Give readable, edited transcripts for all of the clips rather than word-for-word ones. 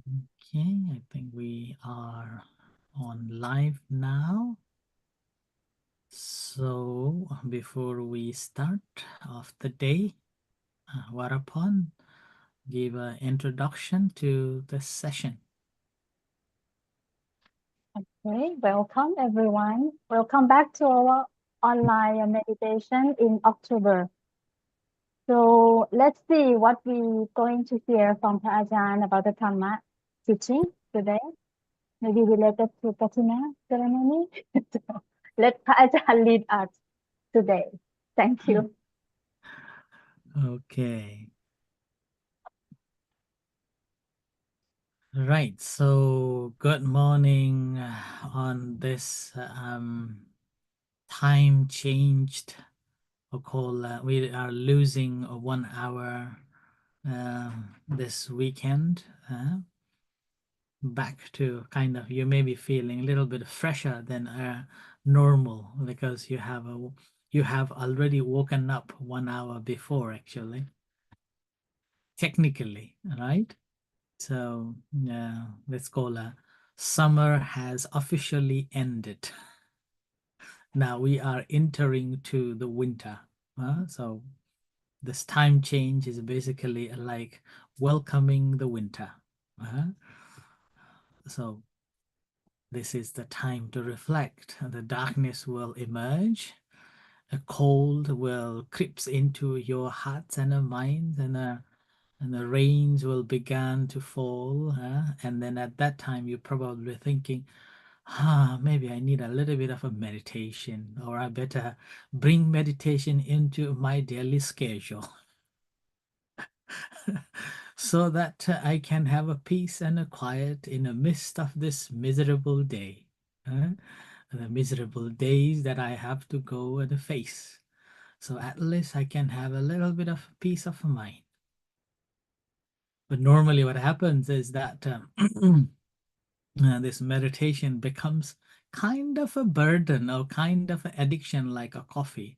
Okay, I think we are on live now. So before we start off the day, whereupon give an introduction to the session. Okay, welcome everyone. Welcome back to our online meditation in October. So let's see what we're going to hear from Ajan about the Dhamma teaching today. Maybe related to Katina ceremony. So let Ajan lead us today. Thank you. Okay. Right. So good morning on this time changed. We are losing 1 hour this weekend. Back to kind of, you may be feeling a little bit fresher than normal because you have already woken up 1 hour before, actually, technically, right? So let's call summer has officially ended. Now we are entering to the winter. So this time change is basically like welcoming the winter. So this is the time to reflect. The darkness will emerge. A cold will creeps into your hearts and minds, and the rains will begin to fall. And then at that time, you're probably thinking, maybe I need a little bit of a meditation, or I better bring meditation into my daily schedule so that I can have a peace and a quiet in the midst of this miserable day. The miserable days that I have to go and face. So at least I can have a little bit of peace of mind. But normally, what happens is that this meditation becomes kind of a burden or kind of an addiction, like a coffee.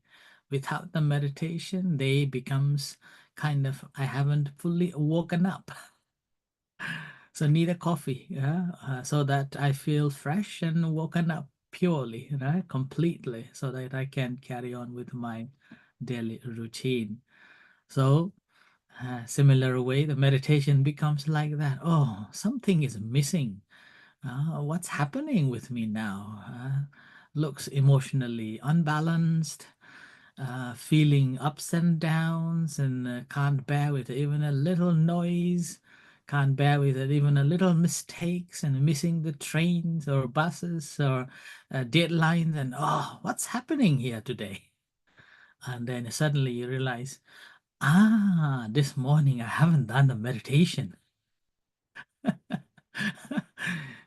Without the meditation, they becomes kind of, I haven't fully woken up. So need a coffee, yeah, so that I feel fresh and woken up purely, right, completely, so that I can carry on with my daily routine. So similar way, the meditation becomes like that. Oh, something is missing. What's happening with me now? Looks emotionally unbalanced, feeling ups and downs, and can't bear with even a little noise, can't bear with it even a little mistakes and missing the trains or buses or deadlines. And oh, what's happening here today? And then suddenly you realize, this morning I haven't done the meditation.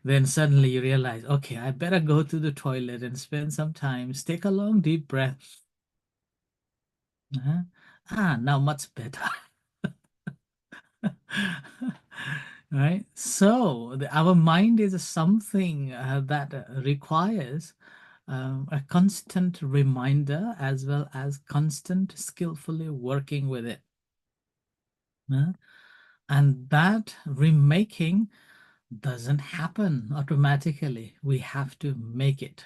Then suddenly you realize, okay, I better go to the toilet and spend some time, take a long deep breath. Now much better. Right? So our mind is something that requires a constant reminder as well as constant skillfully working with it. And that remaking doesn't happen automatically. We have to make it.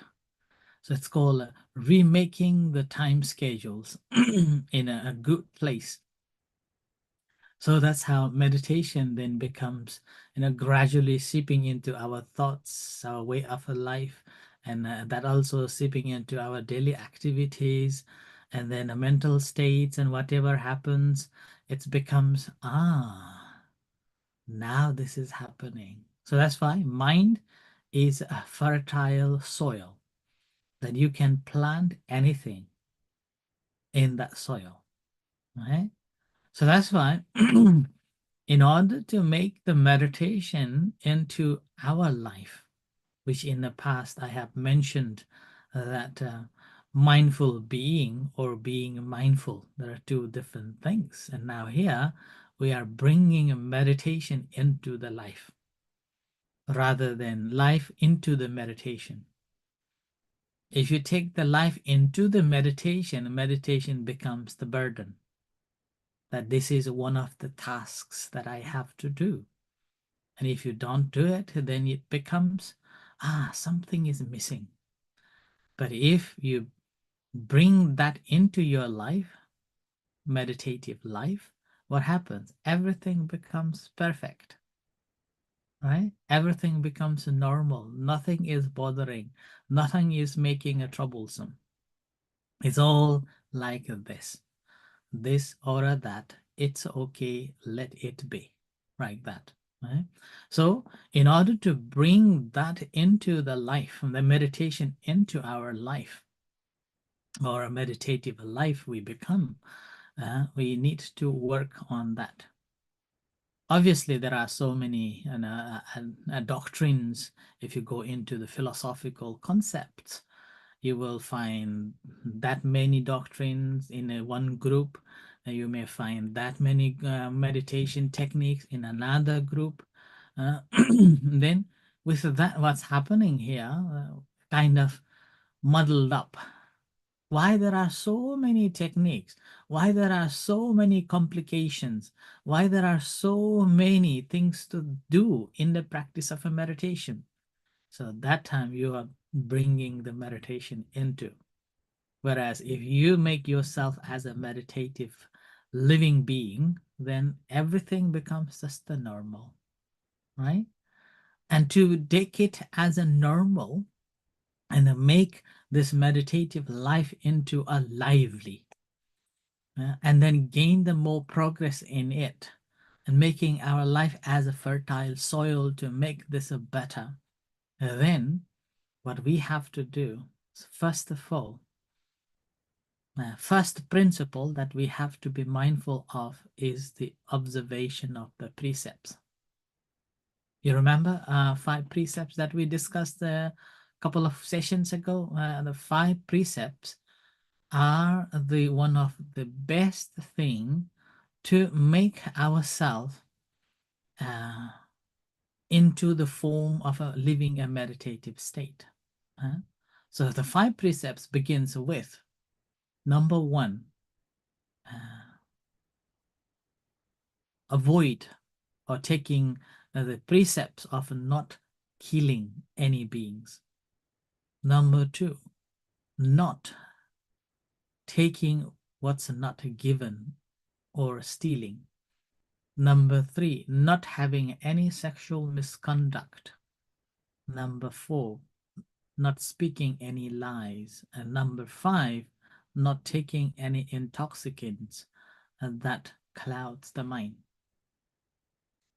So it's called remaking the time schedules in a good place. So that's how meditation then becomes, gradually seeping into our thoughts, our way of a life, and that also seeping into our daily activities, and then mental states, and whatever happens, it becomes, now this is happening. So that's why mind is a fertile soil that you can plant anything in that soil, right? So that's why in order to make the meditation into our life, which in the past I have mentioned that mindful being or being mindful, there are two different things. And now here we are bringing a meditation into the life rather than life into the meditation. If you take the life into the meditation, meditation becomes the burden. That this is one of the tasks that I have to do. And if you don't do it, then it becomes, something is missing. But if you bring that into your life, meditative life, what happens? Everything becomes perfect, right? Everything becomes normal. Nothing is bothering. Nothing is making it troublesome. It's all like this or that. It's okay. Let it be, like that. Right? So, in order to bring that into the life, the meditation into our life, or a meditative life we become, we need to work on that. Obviously, there are so many doctrines. If you go into the philosophical concepts, you will find that many doctrines in one group. You may find that many meditation techniques in another group. Then, with that, what's happening here, kind of muddled up. Why there are so many techniques, why there are so many complications, why there are so many things to do in the practice of a meditation. So that time you are bringing the meditation into. Whereas if you make yourself as a meditative living being, then everything becomes just the normal, right? And to take it as a normal and make this meditative life into a lively, and then gain the more progress in it, and making our life as a fertile soil to make this a better, then what we have to do is, first of all, first principle that we have to be mindful of is the observation of the precepts. You remember 5 precepts that we discussed a couple of sessions ago? The 5 precepts are the one of the best thing to make ourselves uh, into the form of a living a meditative state. So the 5 precepts begins with number 1, avoid or taking the precepts of not killing any beings. Number 2, not taking what's not given or stealing. Number 3, not having any sexual misconduct. Number 4, not speaking any lies. And number 5, not taking any intoxicants that clouds the mind.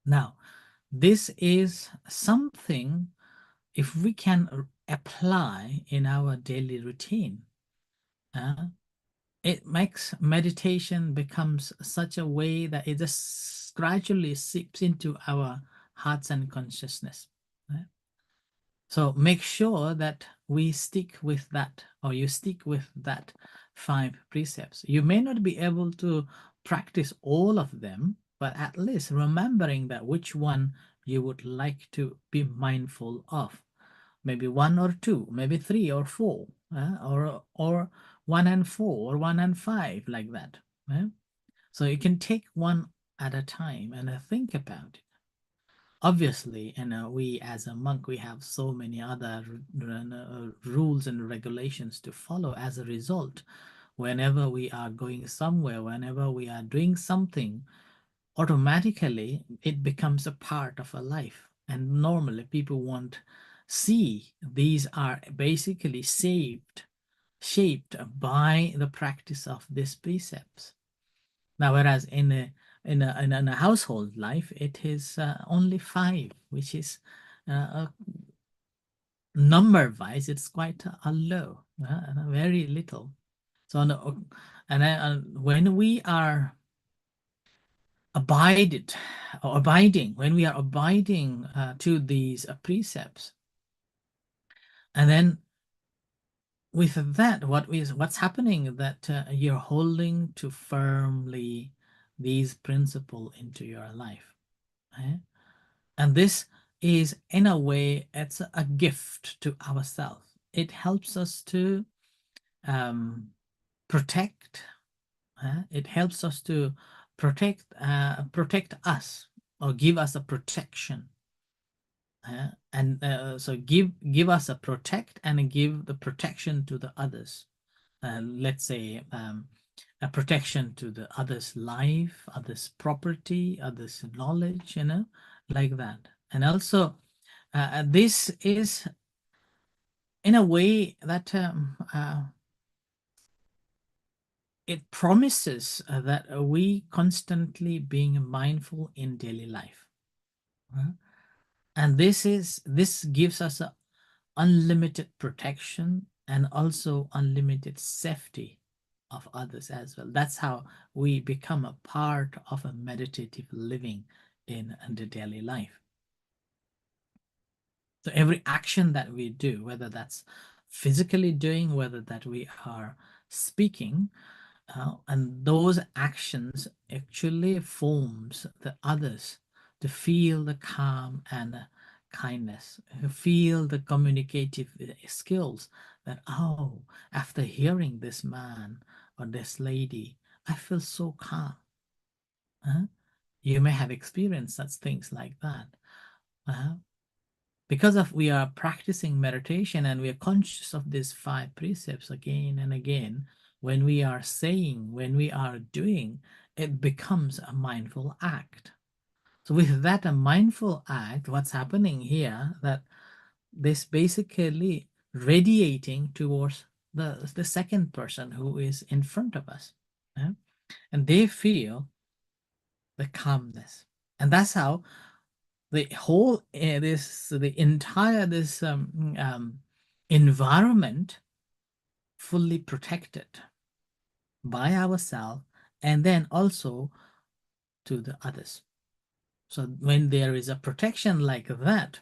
Now, this is something, if we can apply in our daily routine, it makes meditation becomes such a way that it just gradually seeps into our hearts and consciousness. Right? So make sure that we stick with that, or you stick with that 5 precepts. You may not be able to practice all of them, but at least remembering that which one you would like to be mindful of. Maybe 1 or 2, maybe 3 or 4, or 1 and 4, or 1 and 5, like that. So you can take one at a time and think about it. Obviously, we as a monk, we have so many other rules and regulations to follow. As a result, whenever we are going somewhere, whenever we are doing something, automatically it becomes a part of a life. And normally people won't see these are basically shaped by the practice of these precepts. Now, whereas in a household life, it is only 5, which is number-wise, it's quite a low, very little. So, when we are when we are abiding to these precepts, and then with that, what's happening, that you're holding to firmly these principles into your life. Right? And this is, in a way, it's a gift to ourselves. It helps us to protect. It helps us to protect us, or give us a protection. And so give us a protect and give the protection to the others. Let's say a protection to the other's life, others' property, others' knowledge, like that. And also, this is in a way that it promises that we constantly being mindful in daily life. And this gives us a unlimited protection and also unlimited safety of others as well. That's how we become a part of a meditative living in the daily life. So every action that we do, whether that's physically doing, whether that we are speaking, and those actions actually forms the others to feel the calm and kindness, feel the communicative skills that, oh, after hearing this man or this lady, I feel so calm. You may have experienced such things like that. Because of we are practicing meditation and we are conscious of these 5 precepts again and again, when we are saying, when we are doing, it becomes a mindful act. So with that, a mindful act, what's happening here, that this basically radiating towards the second person who is in front of us. And they feel the calmness. And that's how the whole the entire this environment fully protected by ourselves and then also to the others. So when there is a protection like that,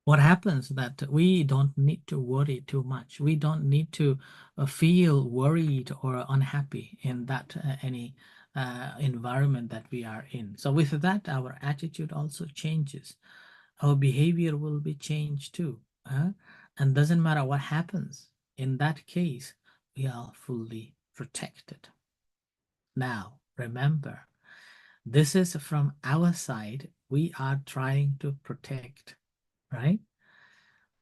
what happens that we don't need to worry too much. We don't need to feel worried or unhappy in that any environment that we are in. So with that, our attitude also changes. Our behavior will be changed too. And doesn't matter what happens. In that case, we are fully protected. Now, remember, this is from our side. We are trying to protect, right?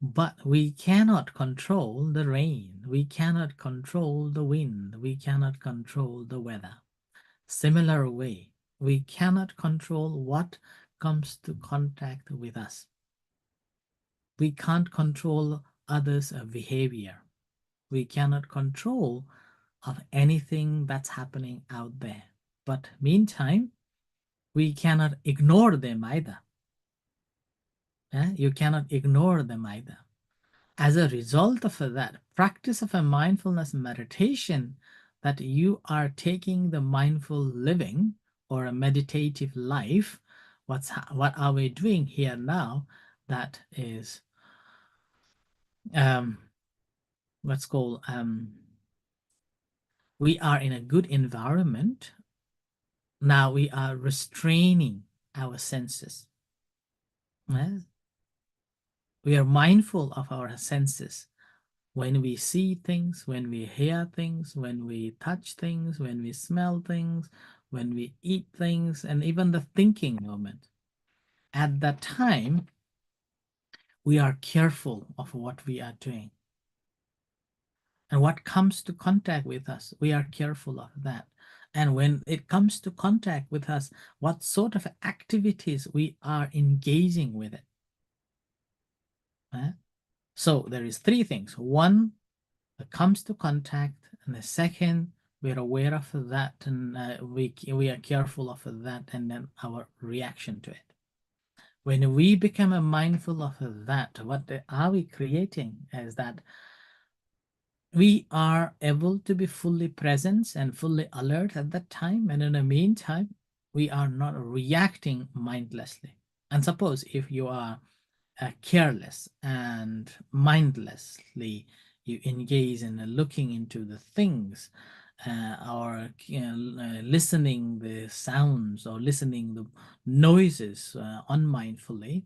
But we cannot control the rain. We cannot control the wind. We cannot control the weather. Similar way, we cannot control what comes to contact with us. We can't control others' behavior. We cannot control of anything that's happening out there. But meantime, we cannot ignore them either. You cannot ignore them either. As a result of that practice of a mindfulness meditation, that you are taking the mindful living or a meditative life, what are we doing here now? That is what's called we are in a good environment. Now we are restraining our senses. We are mindful of our senses. When we see things, when we hear things, when we touch things, when we smell things, when we eat things, and even the thinking moment. At that time, we are careful of what we are doing. And what comes to contact with us, we are careful of that. And when it comes to contact with us, what sort of activities we are engaging with it. So there is 3 things. One, it comes to contact, and the second, we're aware of that, and we are careful of that, and then our reaction to it. When we become mindful of that, what are we creating is that we are able to be fully present and fully alert at that time, and in the meantime, we are not reacting mindlessly. And suppose if you are careless and mindlessly you engage in looking into the things or listening the sounds or listening the noises unmindfully,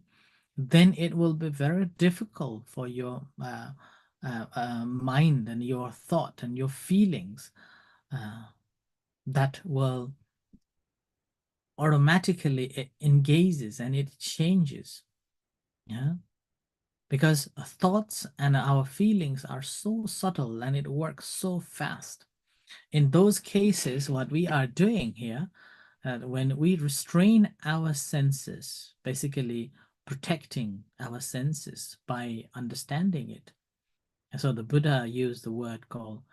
then it will be very difficult for your mind and your thought and your feelings that will automatically it engages and it changes. Yeah, because thoughts and our feelings are so subtle and it works so fast. In those cases, what we are doing here, when we restrain our senses, basically protecting our senses by understanding it. And so the Buddha used the word called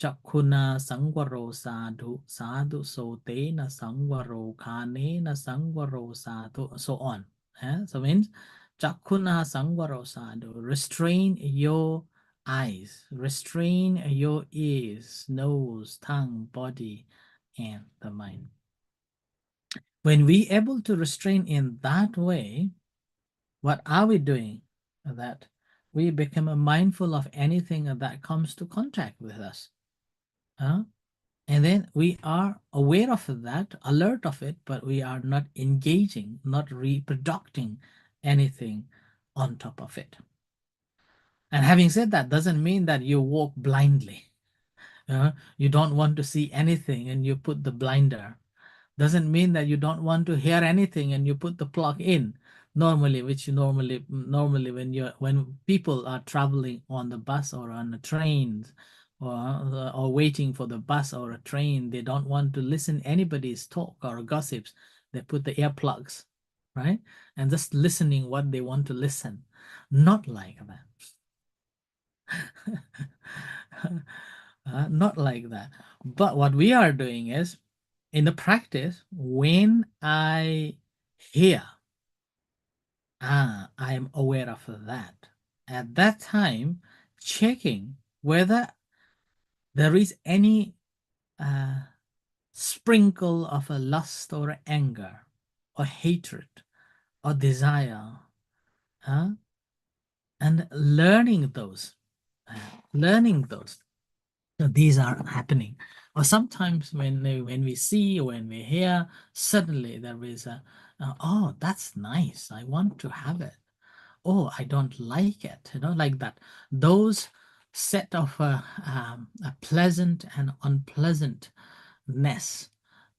Chakkhuna Sangvaro Sadhu, Sadhu Sotena Sangvaro, Khanena Sangvaro Sadhu, so on. So means Chakkhuna Sangvaro Sadhu, restrain your eyes, restrain your ears, nose, tongue, body, and the mind. When we able to restrain in that way, what are we doing? That we become mindful of anything that comes to contact with us. And then we are aware of that, alert of it, but we are not engaging, not reproducing anything on top of it. And having said that, doesn't mean that you walk blindly. You don't want to see anything and you put the blinder. Doesn't mean that you don't want to hear anything and you put the plug in. Normally, which you normally when people are traveling on the bus or on the trains or waiting for the bus or a train, they don't want to listen anybody's talk or gossips. They put the earplugs, right? And just listening what they want to listen. Not like that. Not like that. But what we are doing is, in the practice, when I hear, I am aware of that. At that time, checking whether there is any uh, sprinkle of a lust or anger or hatred or desire, and learning those, uh, learning those. So these are happening. Or sometimes when we see, when we hear, suddenly there is oh, that's nice. I want to have it. Oh, I don't like it. Like that. Those set of a pleasant and unpleasantness,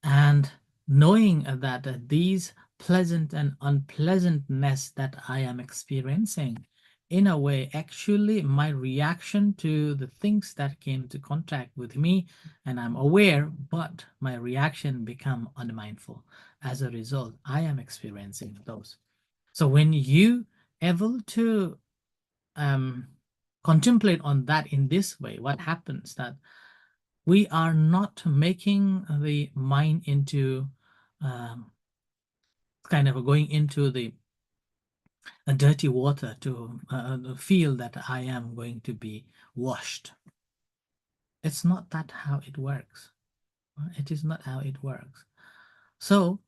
and knowing that these pleasant and unpleasantness that I am experiencing, in a way, actually my reaction to the things that came to contact with me, and I'm aware, but my reaction become unmindful. As a result, I am experiencing those. So when you able to um, contemplate on that in this way, what happens that we are not making the mind into um, kind of going into the dirty water to feel that I am going to be washed. It's not that how it works. It is not how it works. So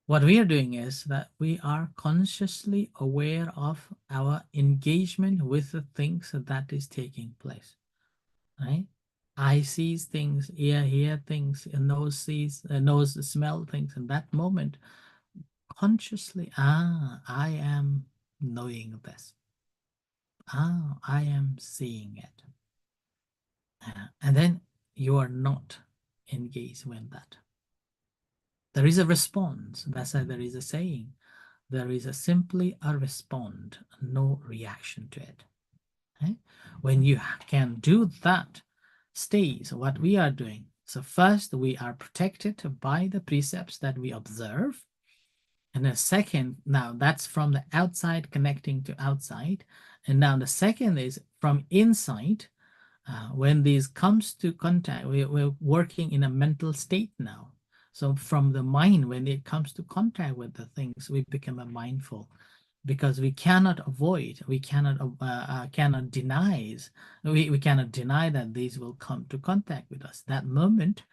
what we are doing is that we are consciously aware of our engagement with the things that is taking place, right? Eye sees things, ear hear things, and nose sees, nose smell things. In that moment, consciously, I am knowing this. I am seeing it. And then you are not engaged with that. There is a response. That's why there is a saying. There is simply a respond, no reaction to it. Okay? When you can do that stage, what we are doing. So first, we are protected by the precepts that we observe. And the second, now that's from the outside connecting to outside. And now the second is from inside. When these comes to contact, we're working in a mental state now. So from the mind, when it comes to contact with the things, we become a mindful, because we cannot avoid, we cannot deny, we cannot deny that these will come to contact with us. That moment,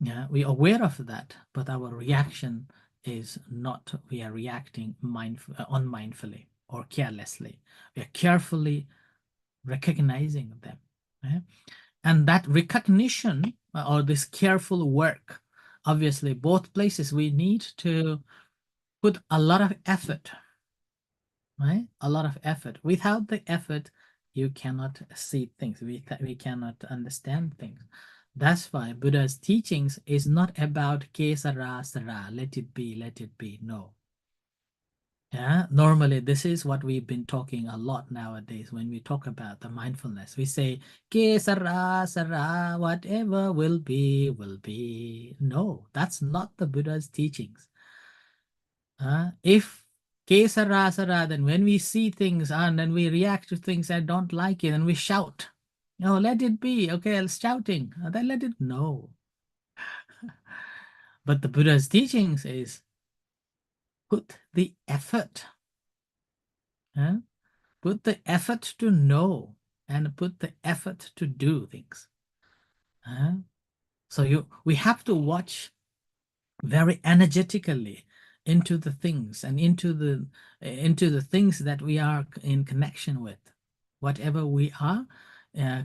yeah, we are aware of that, but our reaction is not, we are reacting unmindfully or carelessly. We are carefully recognizing them. Yeah? And that recognition or this careful work, obviously, both places we need to put a lot of effort, right? A lot of effort. Without the effort, you cannot see things. We cannot understand things. That's why Buddha's teachings is not about kesara sara, let it be, let it be. No. Yeah, normally this is what we've been talking a lot nowadays when we talk about the mindfulness. We say, "Ke sara sara, whatever will be, will be." No, that's not the Buddha's teachings. If ke sara sara, then when we see things and then we react to things and don't like it, and we shout, "No, let it be." Okay, I'm shouting. Then let it. No. But the Buddha's teachings is put the effort. Huh? Put the effort to know and put the effort to do things. So we have to watch very energetically into the things and into the things that we are in connection with. Whatever we are,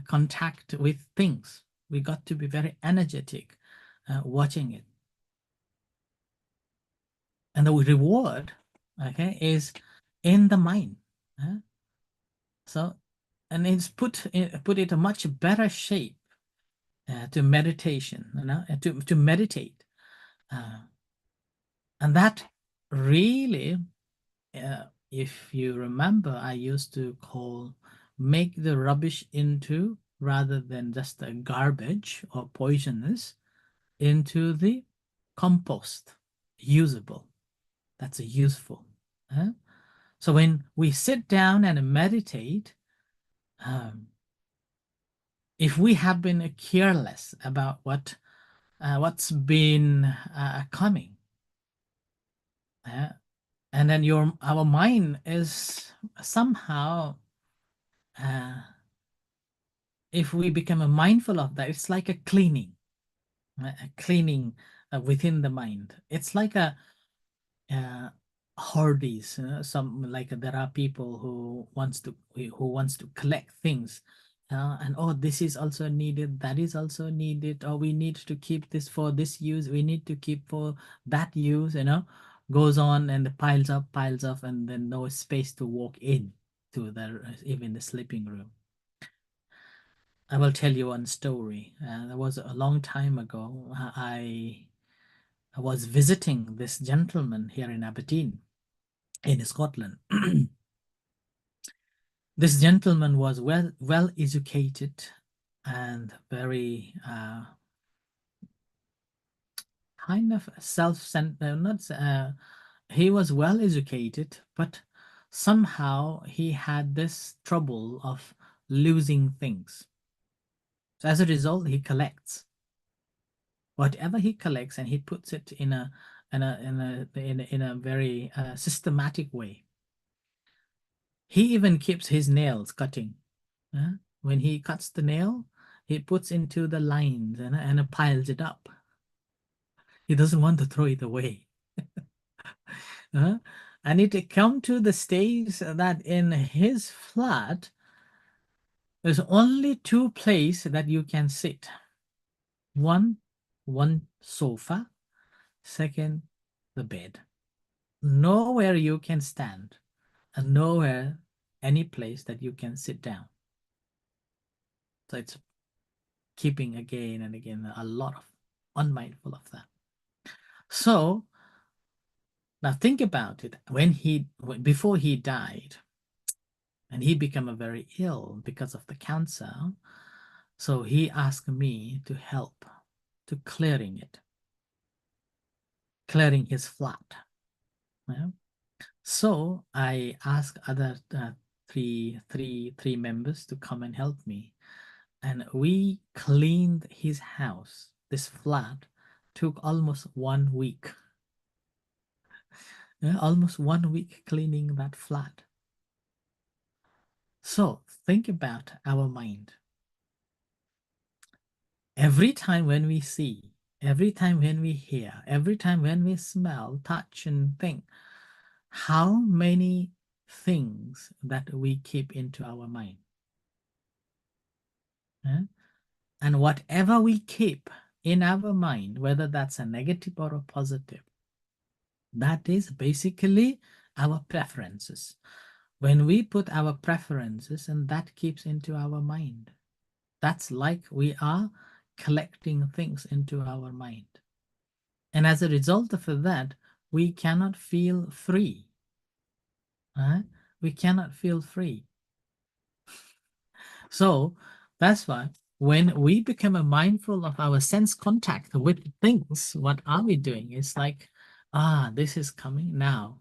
contact with things, we got to be very energetic, watching it. And the reward, okay, is in the mind. So, and it's put it a much better shape to meditation, to meditate, and that really, if you remember, I used to call make the rubbish into rather than just a garbage or poisonous into the compost, usable. That's a useful. So when we sit down and meditate, um, if we have been careless about what's been coming, and then our mind is somehow, if we become mindful of that, it's like a cleaning within the mind. It's like a uh, hoardies. Some like there are people who wants to collect things, and oh, this is also needed, that is also needed, or we need to keep this for this use, we need to keep for that use. Goes on and piles up, and then no space to walk in to the even the sleeping room. I will tell you one story. That was a long time ago. I was visiting this gentleman here in Aberdeen, in Scotland. This gentleman was well educated and very kind of self-centered. Not he was well educated, but somehow he had this trouble of losing things. So as a result, he collects whatever he collects, and he puts it in a very systematic way. He even keeps his nails cutting. When he cuts the nail, he puts into the lines and piles it up. He doesn't want to throw it away. And it come to the stage that in his flat, there's only two places that you can sit. One sofa, second the bed. Nowhere you can stand, and nowhere any place that you can sit down. So it's keeping again and again a lot of unmindful of that. So now think about it. Before he died, and he became very ill because of the cancer, so he asked me to help to clearing his flat. Yeah. So I asked other three members to come and help me, and we cleaned his house. This flat took almost 1 week. Yeah, almost 1 week cleaning that flat. So think about our mind. Every time when we see, every time when we hear, every time when we smell, touch, and think, how many things that we keep into our mind. Yeah? And whatever we keep in our mind, whether that's a negative or a positive, that is basically our preferences. When we put our preferences, and that keeps into our mind, that's like we are collecting things into our mind. And as a result of that, we cannot feel free. right? We cannot feel free. So that's why when we become a mindful of our sense contact with things, what are we doing? It's like, this is coming now,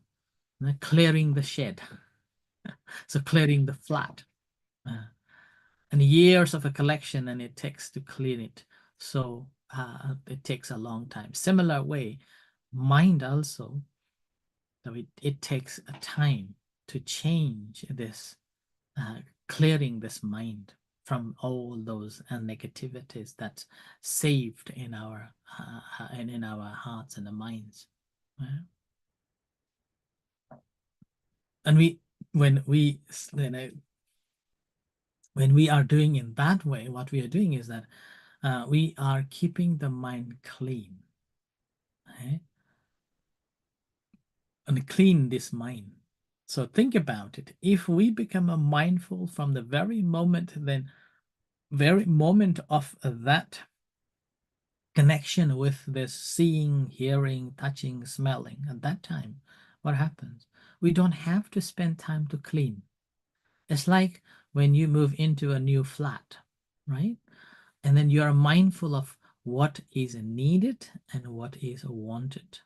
clearing the shed. So clearing the flat. Uh, and years of a collection and it takes to clean it. So it takes a long time. Similar way, mind also, so it takes a time to change this, uh, clearing this mind from all those negativities that's saved in our and in our hearts and the minds. And we when we you know, when we are doing in that way, what we are doing is that we are keeping the mind clean, right? And clean this mind. So think about it. If we become a mindful from the very moment, then very moment of that connection with this seeing, hearing, touching, smelling, at that time, what happens? We don't have to spend time to clean. It's like when you move into a new flat, right? And then you are mindful of what is needed and what is wanted.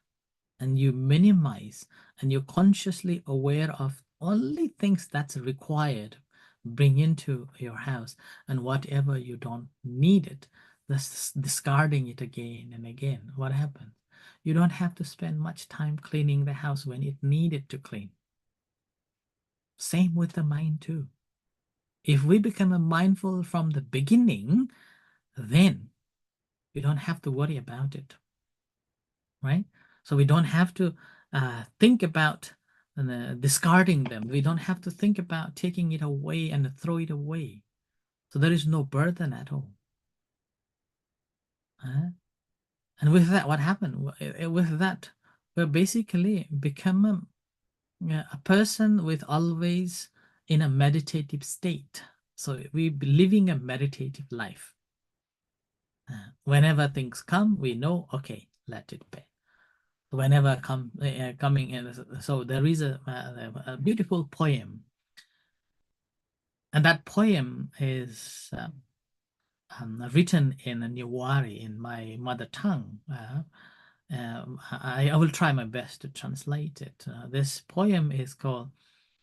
And you minimize and you're consciously aware of only things that's required, bring into your house, and whatever you don't need it, that's discarding it again and again. What happens? You don't have to spend much time cleaning the house when it needed to clean. Same with the mind too. If we become a mindful from the beginning, then we don't have to worry about it, right? So we don't have to think about discarding them. We don't have to think about taking it away and throw it away. So there is no burden at all. And with that, what happened? With that, we basically become a person with always in a meditative state. So we be living a meditative life. Whenever things come, we know, okay, let it be. Whenever coming in, so there is a beautiful poem, and that poem is written in Newari in my mother tongue. I will try my best to translate it. This poem is called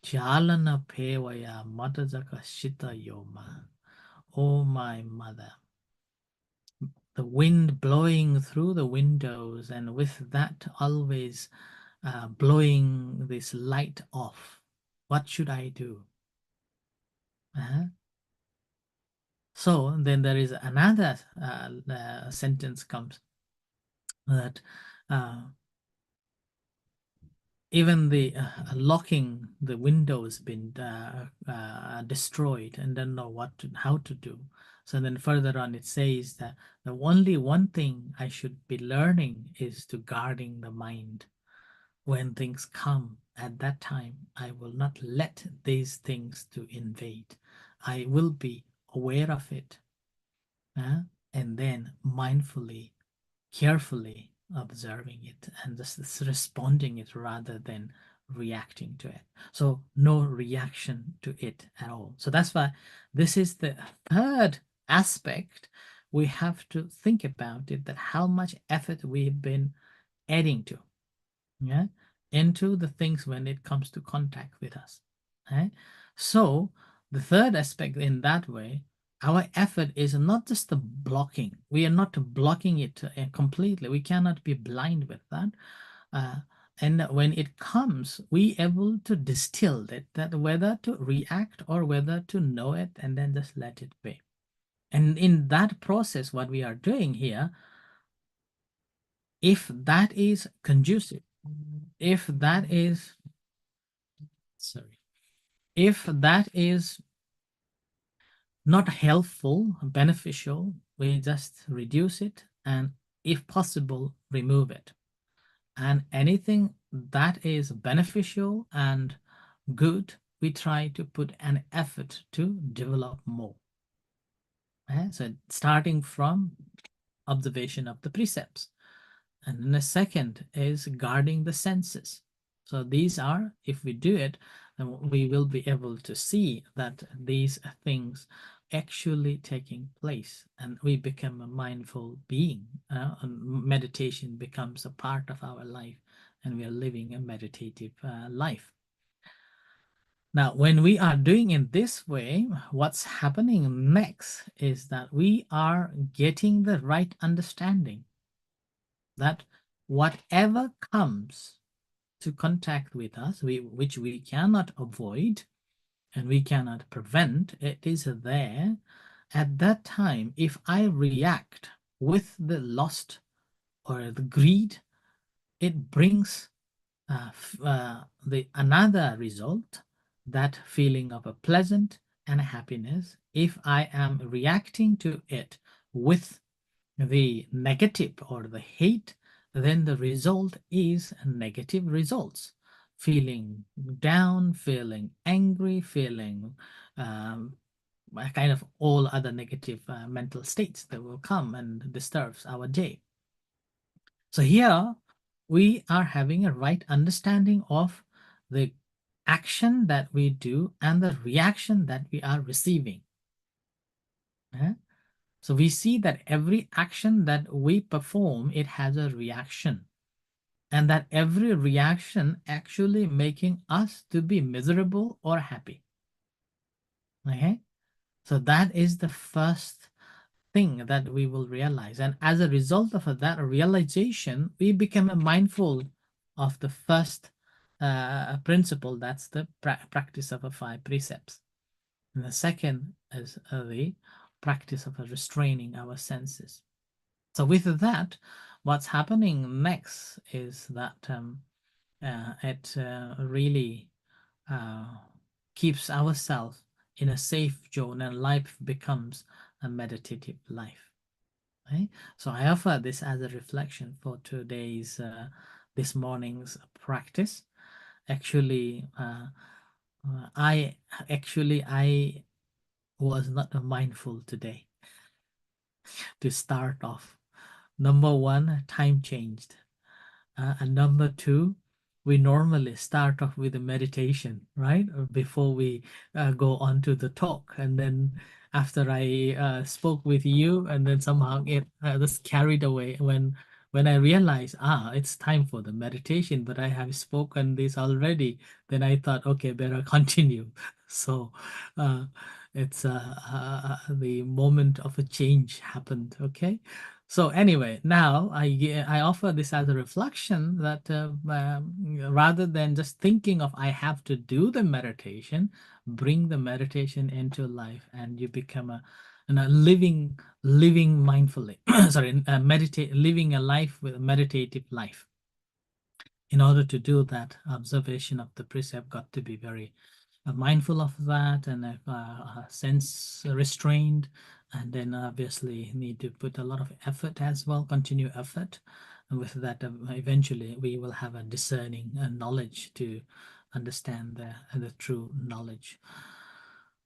Chalana Pewaya Madhajaka Shita Yoma. Oh, my mother. The wind blowing through the windows, and with that, always blowing this light off. What should I do? Uh-huh. So then there is another sentence comes that uh, even the locking the windows been destroyed and don't know how to do. So then further on it says that the only one thing I should be learning is to guarding the mind. When things come at that time, I will not let these things to invade. I will be aware of it, and then mindfully, carefully observing it and just responding it rather than reacting to it. So no reaction to it at all. So that's why this is the third aspect we have to think about it, that how much effort we've been adding to, yeah, into the things when it comes to contact with us, right? So the third aspect in that way, our effort is not just the blocking. We are not blocking it completely. We cannot be blind with that. uh, and when it comes, we able to distill it, that whether to react or whether to know it and then just let it be. And in that process, what we are doing here, if that is conducive, if that is, sorry, if that is not helpful, beneficial, we just reduce it and, if possible, remove it. And anything that is beneficial and good, we try to put an effort to develop more. So starting from observation of the precepts. And then the second is guarding the senses. So these are, if we do it, then we will be able to see that these things actually taking place, and we become a mindful being. And meditation becomes a part of our life, and we are living a meditative life. Now, when we are doing it this way, what's happening next is that we are getting the right understanding that whatever comes to contact with us, which we cannot avoid and we cannot prevent, it is there. At that time, if I react with the lust or the greed, it brings the another result, that feeling of a pleasant and happiness. If I am reacting to it with the negative or the hate, then the result is negative results. Feeling down, feeling angry, feeling um, kind of all other negative mental states that will come and disturbs our day. So here we are having a right understanding of the action that we do and the reaction that we are receiving. So we see that every action that we perform, it has a reaction, and that every reaction actually making us to be miserable or happy. Okay, so that is the first thing that we will realize, and as a result of that realization, we become mindful of the first principle. That's the practice of the 5 precepts. And the second is the practice of restraining our senses. So with that, what's happening next is that it really uh, keeps ourselves in a safe zone, and life becomes a meditative life. Right? So I offer this as a reflection for today's, this morning's practice. Actually, I was not mindful today to start off. Number one, time changed. And number two, we normally start off with a meditation, right? Before we go on to the talk. And then after I spoke with you, and then somehow get just carried away when I realized, it's time for the meditation, but I have spoken this already. Then I thought, okay, better continue. So uh, it's the moment of a change happened. Okay. So anyway, now I offer this as a reflection that rather than just thinking of I have to do the meditation, bring the meditation into life, and you become a living mindfully. Sorry, meditate, living a life with a meditative life. In order to do that, observation of the precept got to be very mindful of that, and sense restrained, and then obviously need to put a lot of effort as well, continue effort. And with that, eventually we will have a discerning knowledge to understand the true knowledge.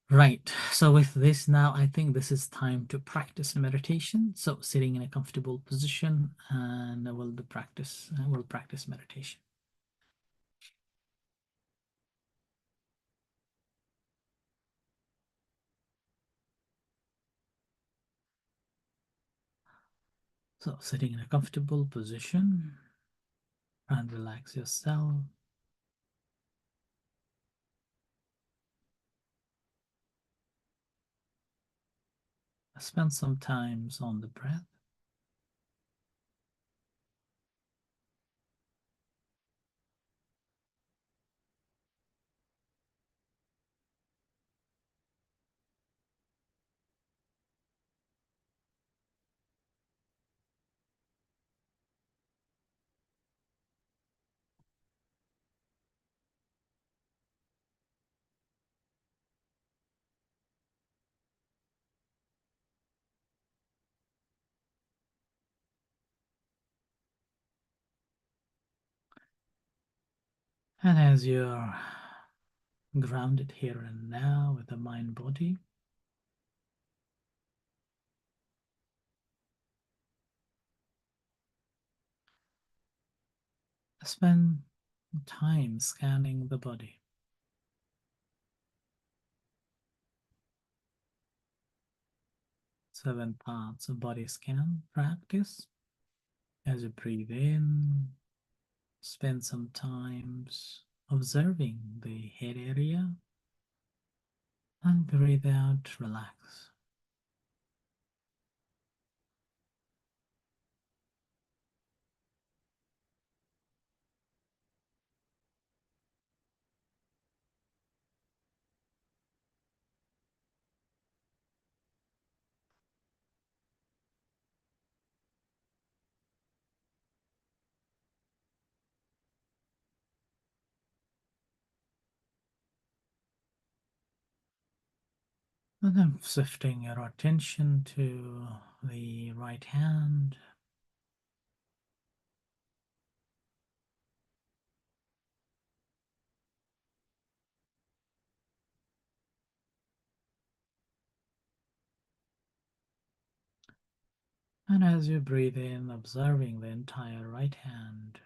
Right. So with this now, I think this is time to practice meditation. So sitting in a comfortable position, and we'll practice meditation. So sitting in a comfortable position, and relax yourself. Spend some time on the breath. And as you're grounded here and now with the mind body, spend time scanning the body. 7 parts of body scan practice. As you breathe in, spend some time observing the head area and breathe out, relax. And then shifting your attention to the right hand. And as you breathe in, observing the entire right hand.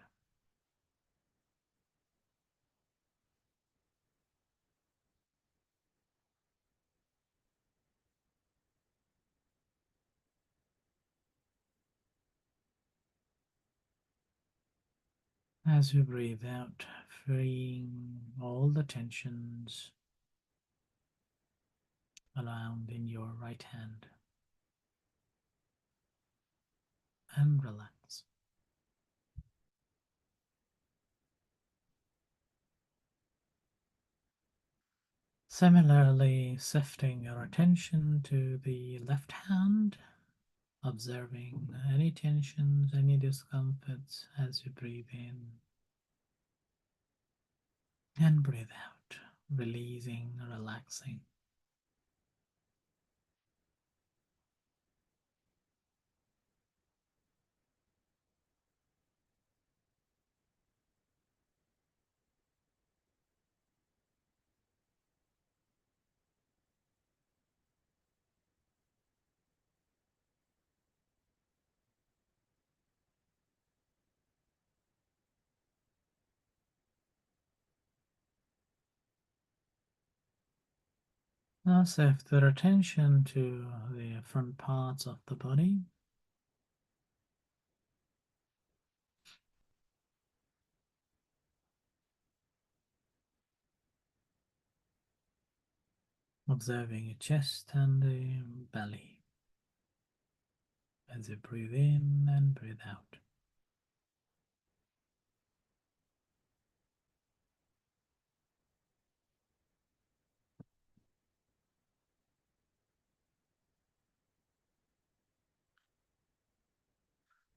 As you breathe out, freeing all the tensions around in your right hand, and relax. Similarly, shifting your attention to the left hand, observing any tensions, any discomforts as you breathe in and breathe out, releasing, relaxing. Now shift your attention to the front parts of the body. Observing the chest and the belly as you breathe in and breathe out.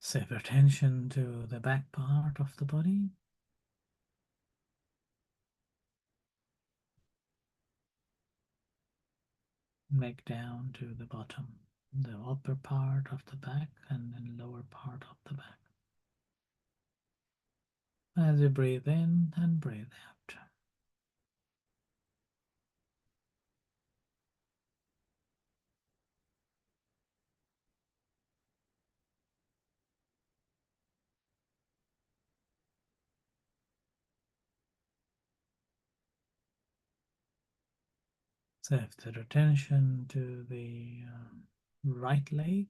Shift attention to the back part of the body. Neck down to the bottom, the upper part of the back and then lower part of the back. As you breathe in and breathe out. Shift your attention to the right leg.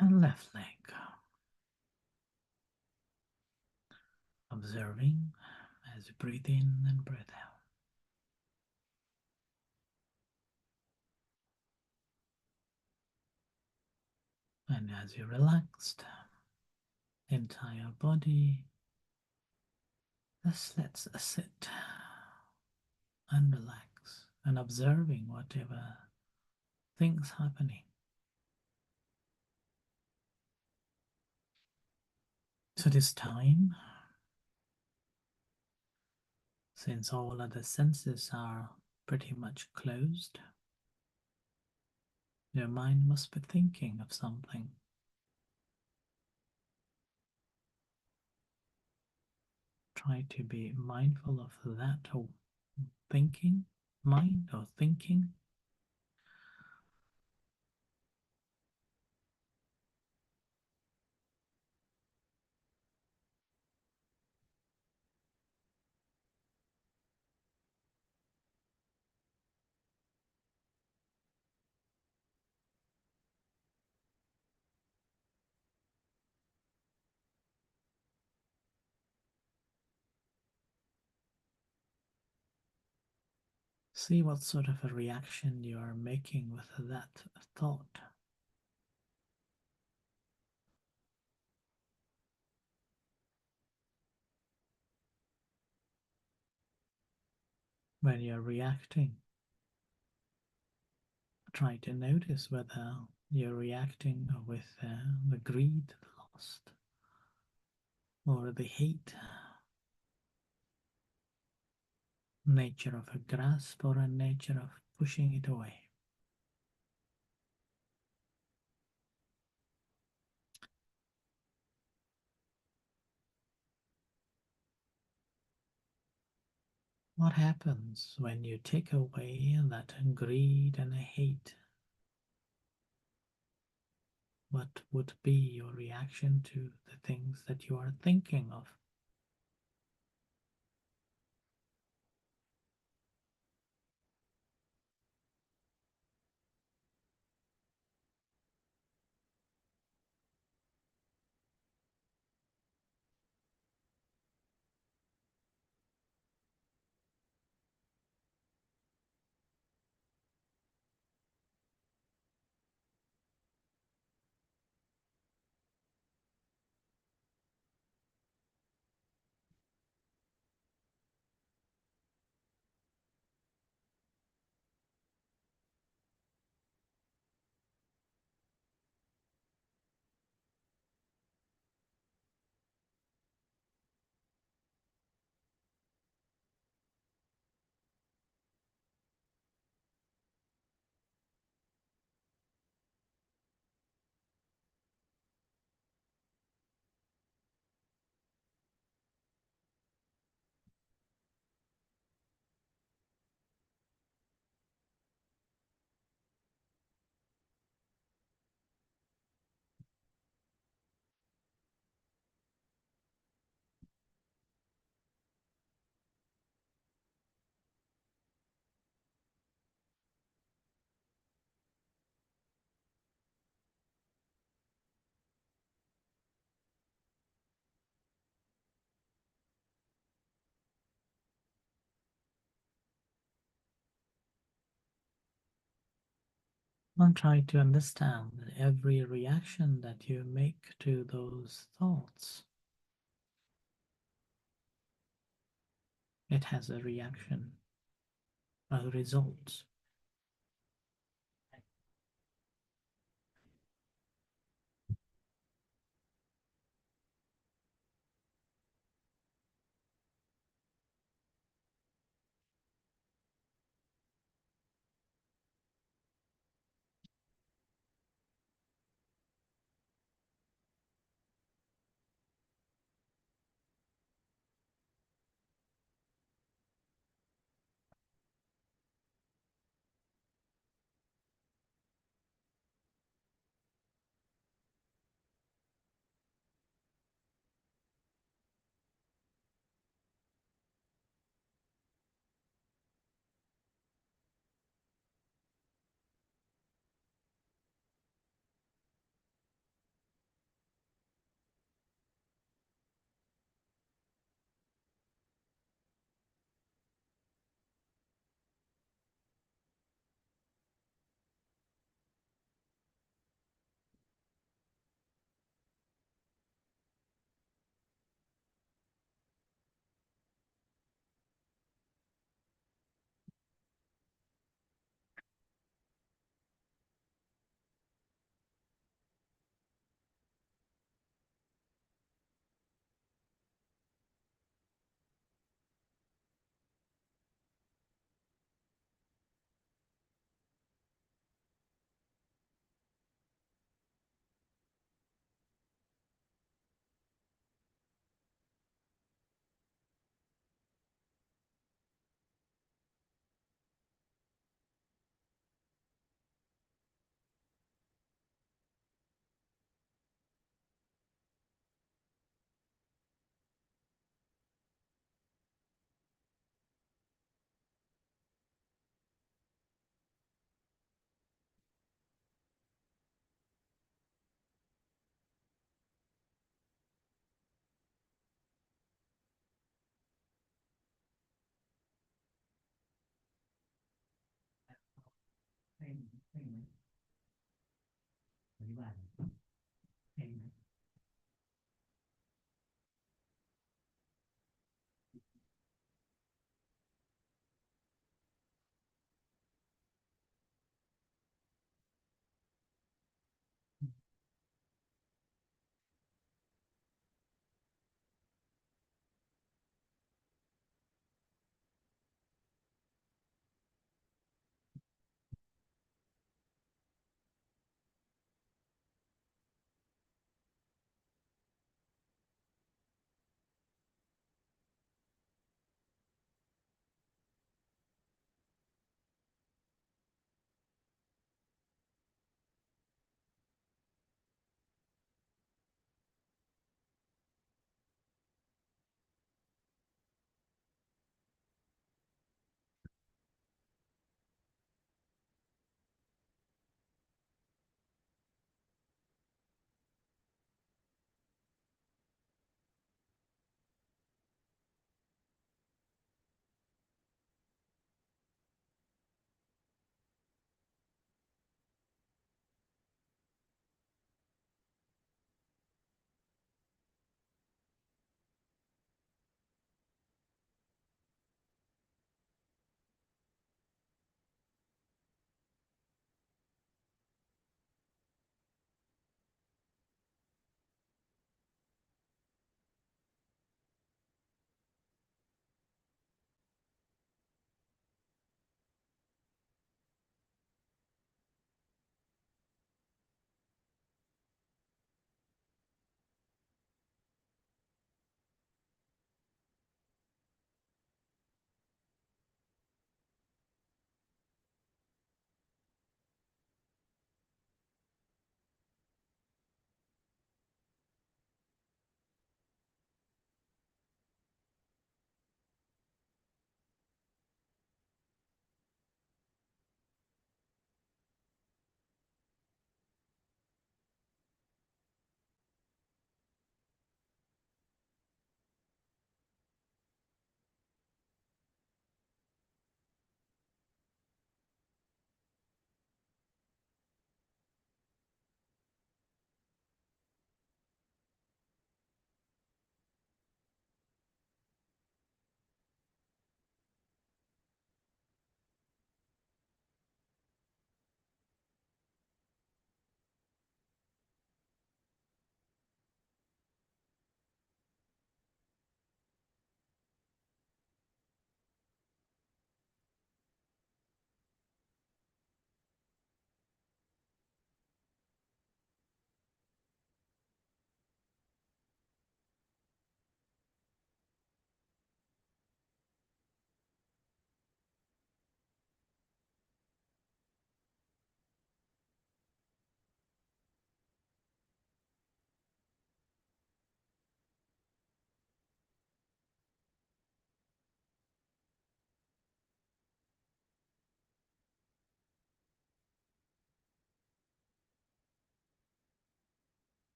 and left leg. Observing as you breathe in and breathe out. And as you relaxed, entire body, just let's sit and relax and observing whatever things happening. So this time, since all other senses are pretty much closed, your mind must be thinking of something. Try to be mindful of that or thinking, mind or thinking. See what sort of a reaction you are making with that thought. When you're reacting, try to notice whether you're reacting with the greed, the lust, or the hate, nature of a grasp or a nature of pushing it away. What happens when you take away that greed and hate? What would be your reaction to the things that you are thinking of? And try to understand that every reaction that you make to those thoughts, it has a reaction, a result.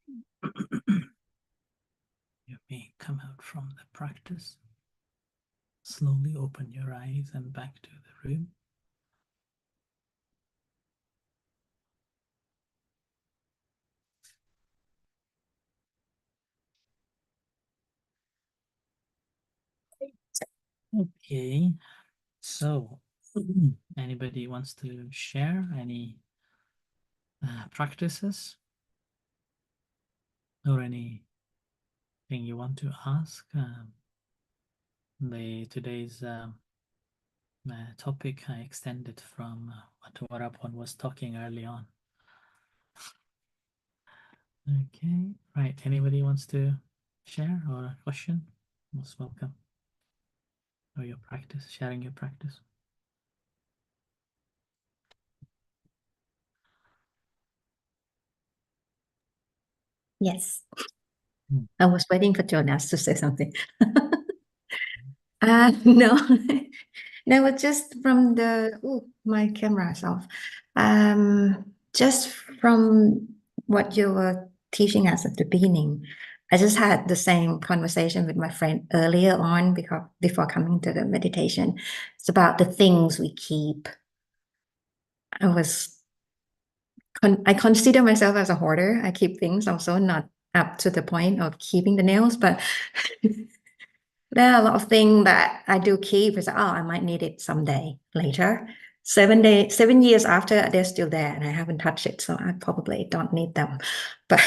You may come out from the practice. Slowly open your eyes and back to the room. Okay, so anybody wants to share any practices or anything you want to ask? Today's topic I extended from what Warapon was talking early on. Okay, right. Anybody wants to share or a question? Most welcome. Or your practice, sharing your practice. Yes, Hmm. I was waiting for Jonas to say something. No, no, it's just from the, oh, my camera is off. Just from what you were teaching us at the beginning, I just had the same conversation with my friend earlier on before coming to the meditation. It's about the things we keep. I was, I consider myself as a hoarder. I keep things also not up to the point of keeping the nails, but there are a lot of things that I do keep. Is, oh, I might need it someday later. 7 years after, they're still there, and I haven't touched it, so I probably don't need them. But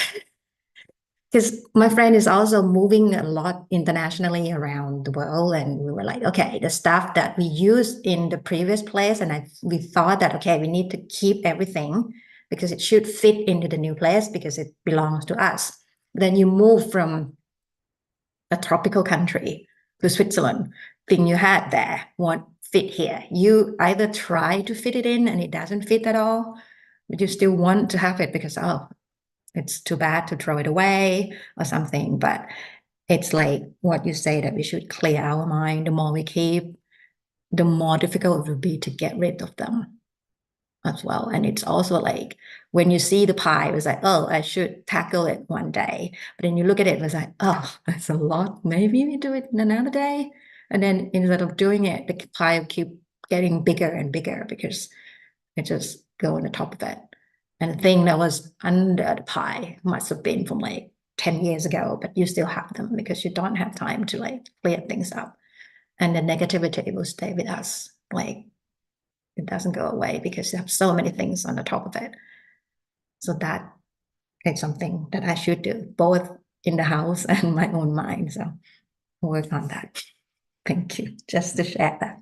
because my friend is also moving a lot internationally around the world, and we were like, okay, the stuff that we used in the previous place, and we thought that okay, we need to keep everything because it should fit into the new place because it belongs to us. Then you move from a tropical country to Switzerland, thing you had there won't fit here. You either try to fit it in and it doesn't fit at all, but you still want to have it because, oh, it's too bad to throw it away or something. But it's like what you say that we should clear our mind. The more we keep, the more difficult it will be to get rid of them as well. And it's also like when you see the pie, it was like, oh, I should tackle it one day. But then you look at it, it was like, oh, that's a lot. Maybe we do it in another day. And then instead of doing it, the pie will keep getting bigger and bigger because it just go on the top of it. And the thing that was under the pie must have been from like 10 years ago, but you still have them because you don't have time to like clear things up. And the negativity will stay with us. Like it doesn't go away because you have so many things on the top of it. So that is something that I should do, both in the house and my own mind. So work on that. Thank you. Just to share that.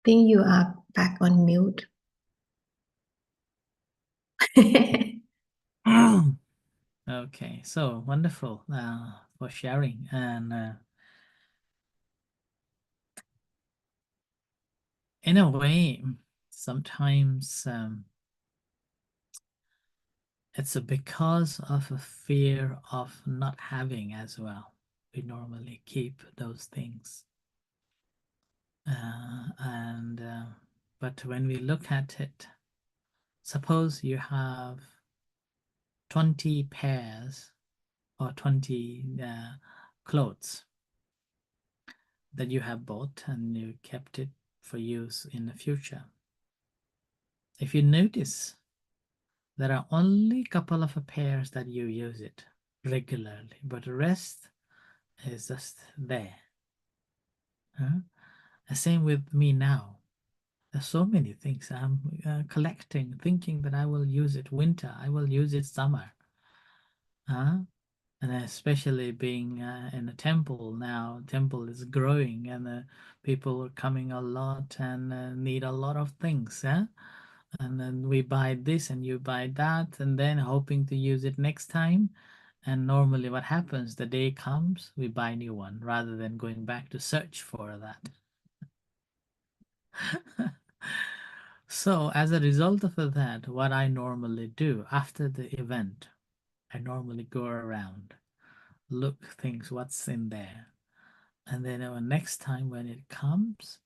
Think you are back on mute. Okay, so wonderful for sharing. And in a way, sometimes it's because of a fear of not having as well. We normally keep those things. But when we look at it, suppose you have 20 pairs or 20 clothes that you have bought and you kept it for use in the future. If you notice, there are only a couple of pairs that you use it regularly, but the rest is just there. Same with me now. There's so many things I'm collecting, thinking that I will use it winter, I will use it summer. And especially being in a temple now, temple is growing and people are coming a lot and need a lot of things. And then we buy this and you buy that and then hoping to use it next time. And normally what happens, the day comes, we buy a new one rather than going back to search for that. So as a result of that, what I normally do after the event, I normally go around look things what's in there, and then next time when it comes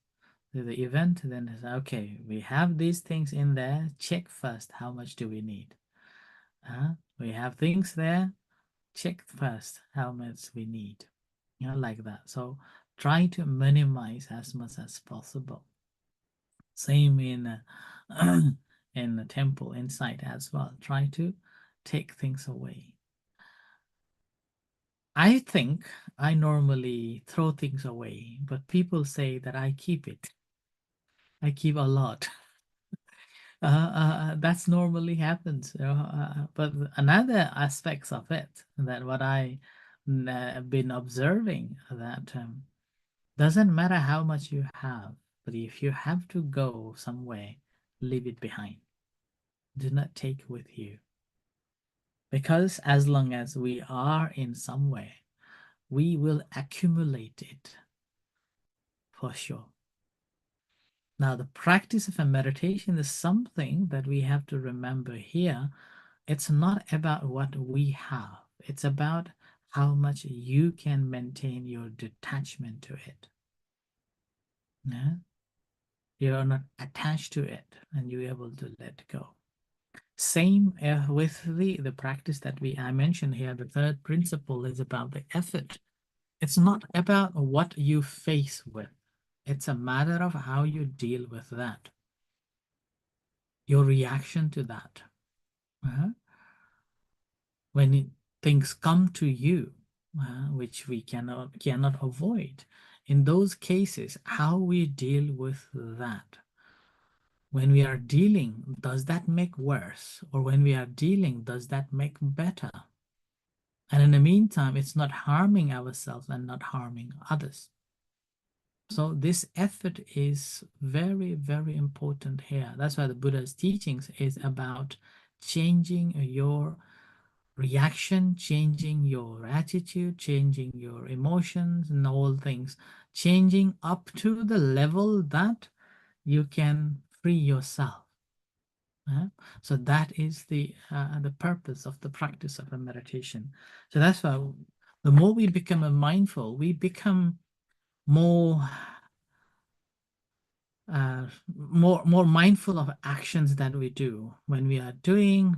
to the event, then it's okay, we have these things in there, check first how much do we need. We have things there, check first how much we need, like that. So try to minimize as much as possible. Same in in the temple inside as well. Try to take things away. I think I normally throw things away, but people say that I keep it. I keep a lot. That's normally happens. But another aspects of it that what I have been observing that doesn't matter how much you have, but if you have to go somewhere, leave it behind. Do not take it with you. Because as long as we are in somewhere, we will accumulate it for sure. Now, the practice of a meditation is something that we have to remember here. It's not about what we have. It's about how much you can maintain your detachment to it. Yeah? You're not attached to it and you're able to let go. Same with the practice that I mentioned here. The third principle is about the effort. It's not about what you face with. It's a matter of how you deal with that. Your reaction to that. When things come to you, which we cannot avoid, in those cases, how we deal with that. When we are dealing, does that make worse? Or when we are dealing, does that make better? And in the meantime, it's not harming ourselves and not harming others. So this effort is very, very important here. That's why the Buddha's teachings is about changing your reaction, changing your attitude, changing your emotions and all things, changing up to the level that you can free yourself. So that is the purpose of the practice of a meditation. So that's why the more we become mindful, we become more more mindful of actions that we do. When we are doing,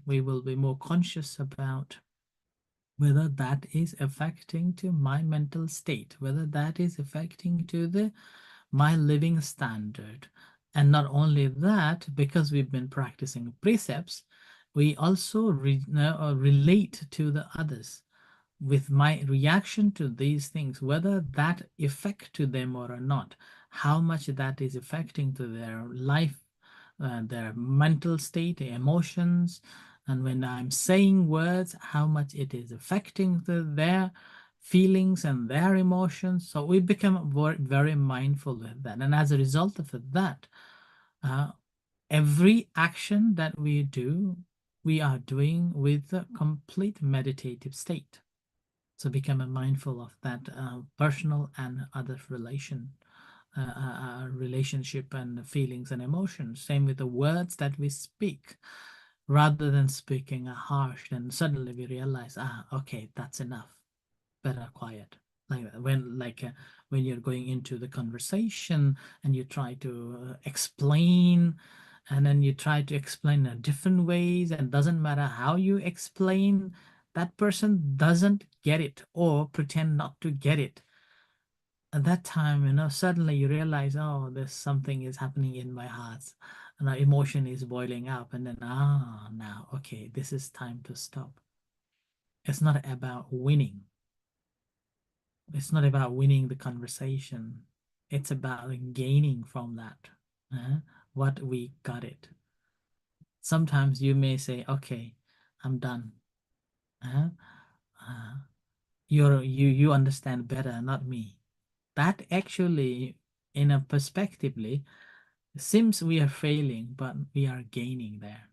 we will be more conscious about whether that is affecting to my mental state, whether that is affecting to my living standard. And not only that, because we've been practicing precepts, we also relate to the others with my reaction to these things, whether that affect to them or not, how much that is affecting to their life, their mental state, emotions, and when I'm saying words, how much it is affecting their feelings and their emotions. So we become very, very mindful of that. And as a result of that, every action that we do, we are doing with a complete meditative state. So become mindful of that personal and other relationship and feelings and emotions. Same with the words that we speak. Rather than speaking harsh, then suddenly we realize, okay, that's enough. Better quiet. Like that. When you're going into the conversation and you try to explain, and then you try to explain in different ways, and doesn't matter how you explain, that person doesn't get it or pretend not to get it. At that time, suddenly you realize, oh, there's something is happening in my heart, and our emotion is boiling up, and then now, okay, this is time to stop. It's not about winning. It's not about winning the conversation. It's about gaining from that. What we got it. Sometimes you may say, okay, I'm done. You understand better, not me. That actually, in a perspectively, seems we are failing, but we are gaining there.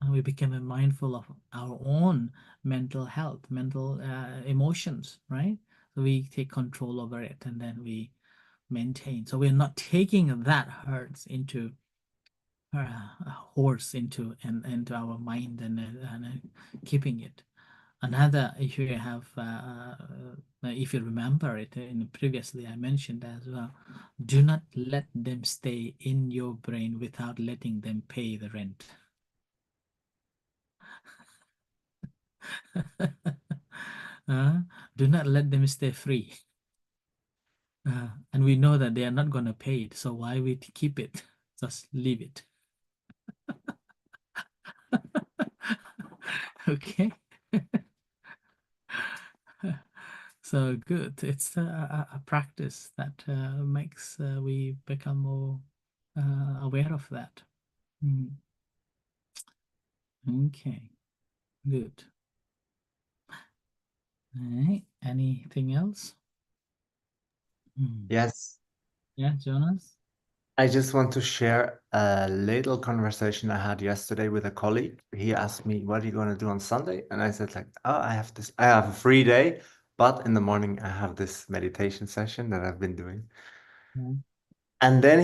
And we become mindful of our own mental health, mental emotions, right? So we take control over it, and then we maintain. So we're not taking that hurts into horse into our mind and keeping it. Another, if you have, if you remember it, previously I mentioned as well, do not let them stay in your brain without letting them pay the rent. Do not let them stay free. And we know that they are not going to pay it, so why we keep it? Just leave it. Okay. So good. It's a practice that makes we become more aware of that. Mm. Okay, good. All right. Anything else? Yes. Yeah, Jonas? I just want to share a little conversation I had yesterday with a colleague. He asked me, "What are you going to do on Sunday?" And I said, like, "Oh, I have a free day, but in the morning I have this meditation session that I've been doing." Yeah. And then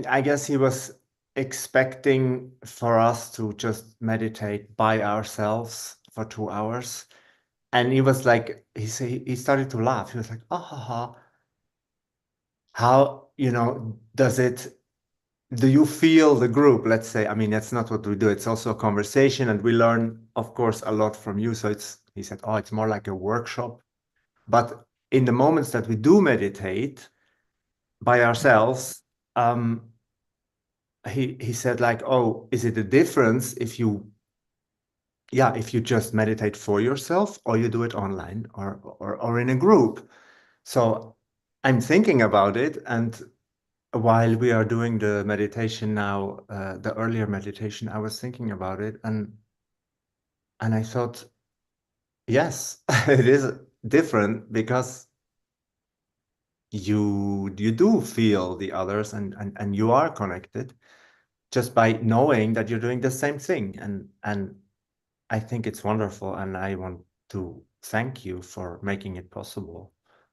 I guess he was expecting for us to just meditate by ourselves for 2 hours. And he was like, he started to laugh. He was like, "Oh, ha, ha. How, do you feel the group?" Let's say, that's not what we do. It's also a conversation, and we learn, of course, a lot from you. So he said, "Oh, it's more like a workshop." But in the moments that we do meditate by ourselves, he said, like, "Oh, is it a difference if you just meditate for yourself, or you do it online, or in a group?" So I'm thinking about it, and while we are doing the meditation now, the earlier meditation, I was thinking about it, and I thought, yes, it is different, because you do feel the others, and you are connected just by knowing that you're doing the same thing, and I think it's wonderful, and I want to thank you for making it possible,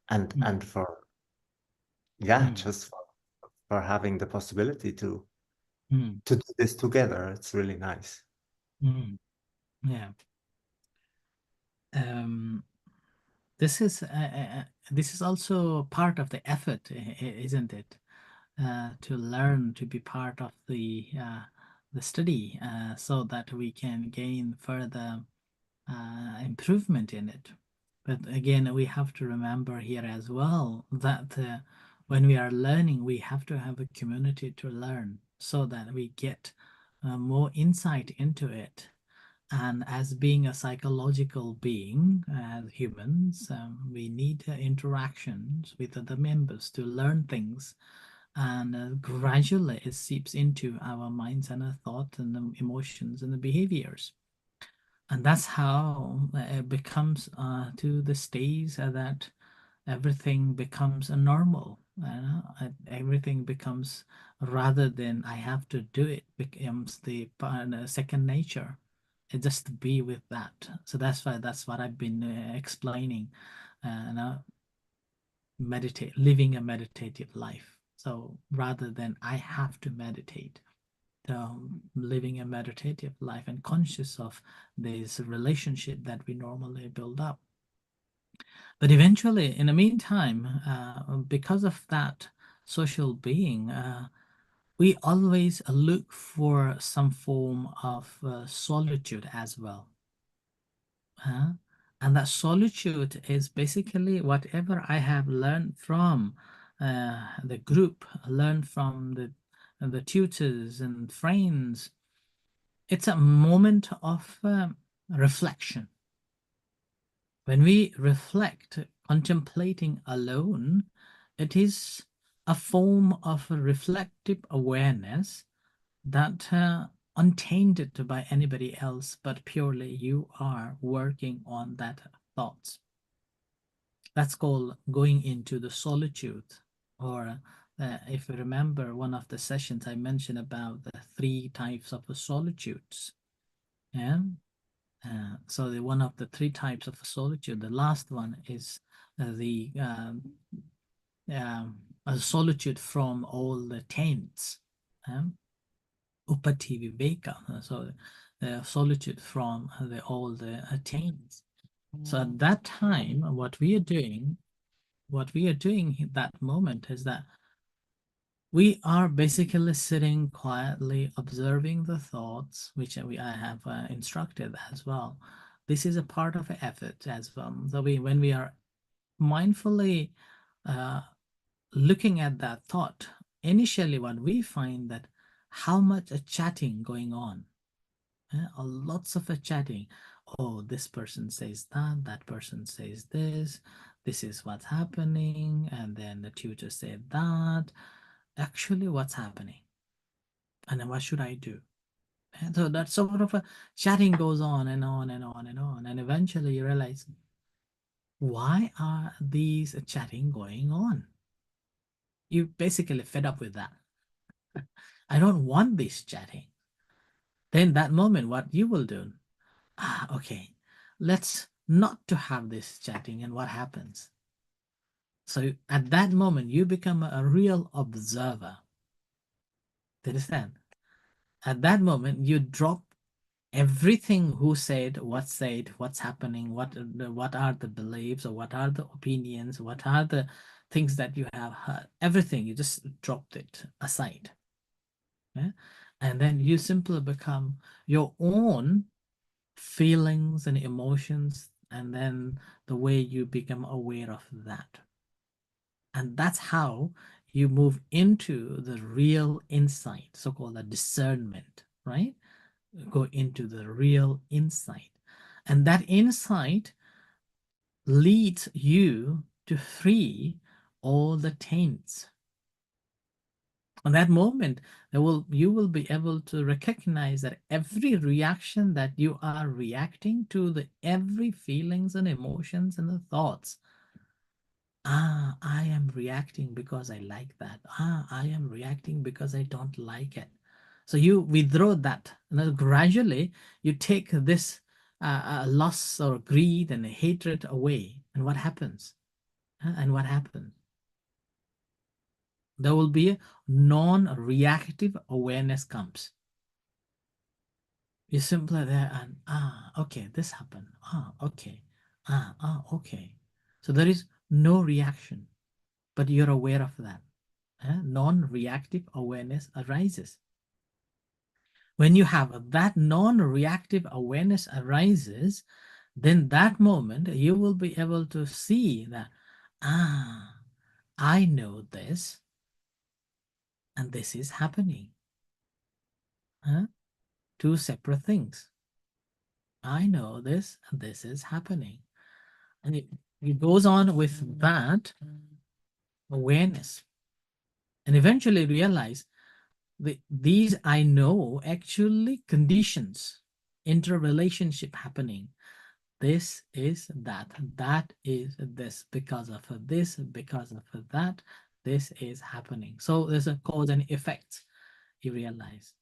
and for just for having the possibility to do this together. It's really nice. Yeah. This is also part of the effort, isn't it? To learn to be part of the study, so that we can gain further improvement in it. But again, we have to remember here as well that when we are learning, we have to have a community to learn, so that we get more insight into it. And as being a psychological being, as humans, we need interactions with other members to learn things. And gradually it seeps into our minds and our thoughts and the emotions and the behaviors. And that's how it becomes to the stage that everything becomes a normal. Everything becomes, rather than I have to do it, becomes the second nature. It just be with that. So that's what I've been explaining. Living a meditative life. So rather than I have to meditate, living a meditative life and conscious of this relationship that we normally build up. But eventually, in the meantime, because of that social being, we always look for some form of solitude as well. And that solitude is basically whatever I have learned from the group, learned from the tutors and friends. It's a moment of reflection. When we reflect, contemplating alone, it is a form of reflective awareness that untainted by anybody else, but purely you are working on that thoughts. That's called going into the solitude. Or if you remember one of the sessions I mentioned about the 3 types of solitudes. Yeah. So one of the 3 types of solitude, the last one is the solitude from all the taints. upati viveka, so the solitude from all the attainments. So at that time, what we are doing in that moment is that we are basically sitting quietly, observing the thoughts, which I have instructed as well. This is a part of effort as well. So when we are mindfully looking at that thought, initially what we find that how much a chatting going on, lots of a chatting. Oh, this person says that person says this is what's happening, and then the tutor said that. Actually, what's happening? And then what should I do? And so that sort of a chatting goes on and on and on and on. And eventually you realize, why are these chatting going on? You basically fed up with that. I don't want this chatting. Then that moment, what you will do, okay, let's not to have this chatting. And what happens? So at that moment, you become a real observer. Understand? At that moment, you drop everything who said, what's happening, what are the beliefs, or what are the opinions, what are the things that you have heard. Everything, you just dropped it aside. Yeah? And then you simply become your own feelings and emotions, and then the way you become aware of that. And that's how you move into the real insight, so-called the discernment, right? Go into the real insight. And that insight leads you to free all the taints. On that moment, you will be able to recognize that every reaction that you are reacting to, every feelings and emotions and the thoughts, I am reacting because I like that. I am reacting because I don't like it. So you withdraw that. And then gradually you take this loss or greed and hatred away. And what happens? And what happens? There will be a non-reactive awareness comes. You're simply there and, okay, this happened. Okay. Okay. So there is no reaction, but you're aware of that. Non-reactive awareness arises. When you have that non-reactive awareness arises, then that moment you will be able to see that, I know this, and this is happening. Two separate things. I know this, and this is happening. And it goes on with that awareness. And eventually realize these I know actually conditions interrelationship happening. This is that, that is this, because of this, because of that, this is happening. So there's a cause and effect, you realize.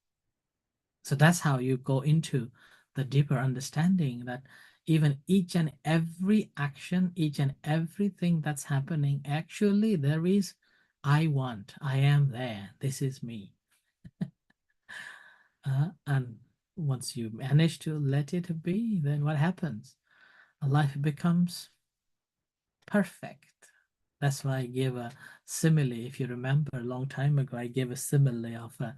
So that's how you go into the deeper understanding that even each and every action, each and everything that's happening, actually there is, I want, I am there, this is me. And once you manage to let it be, then what happens? Life becomes perfect. That's why I gave a simile. If you remember a long time ago, I gave a simile of a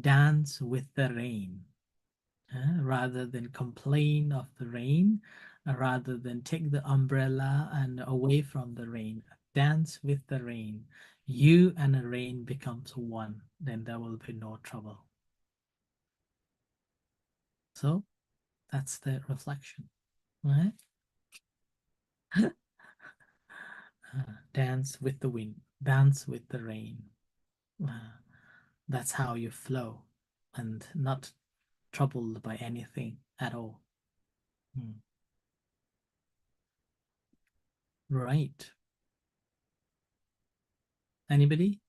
dance with the rain. Rather than complain of the rain, rather than take the umbrella and away from the rain, dance with the rain. You and the rain becomes one, then there will be no trouble. So that's the reflection, right? Dance with the wind, dance with the rain. That's how you flow and not troubled by anything at all. Right. Anybody?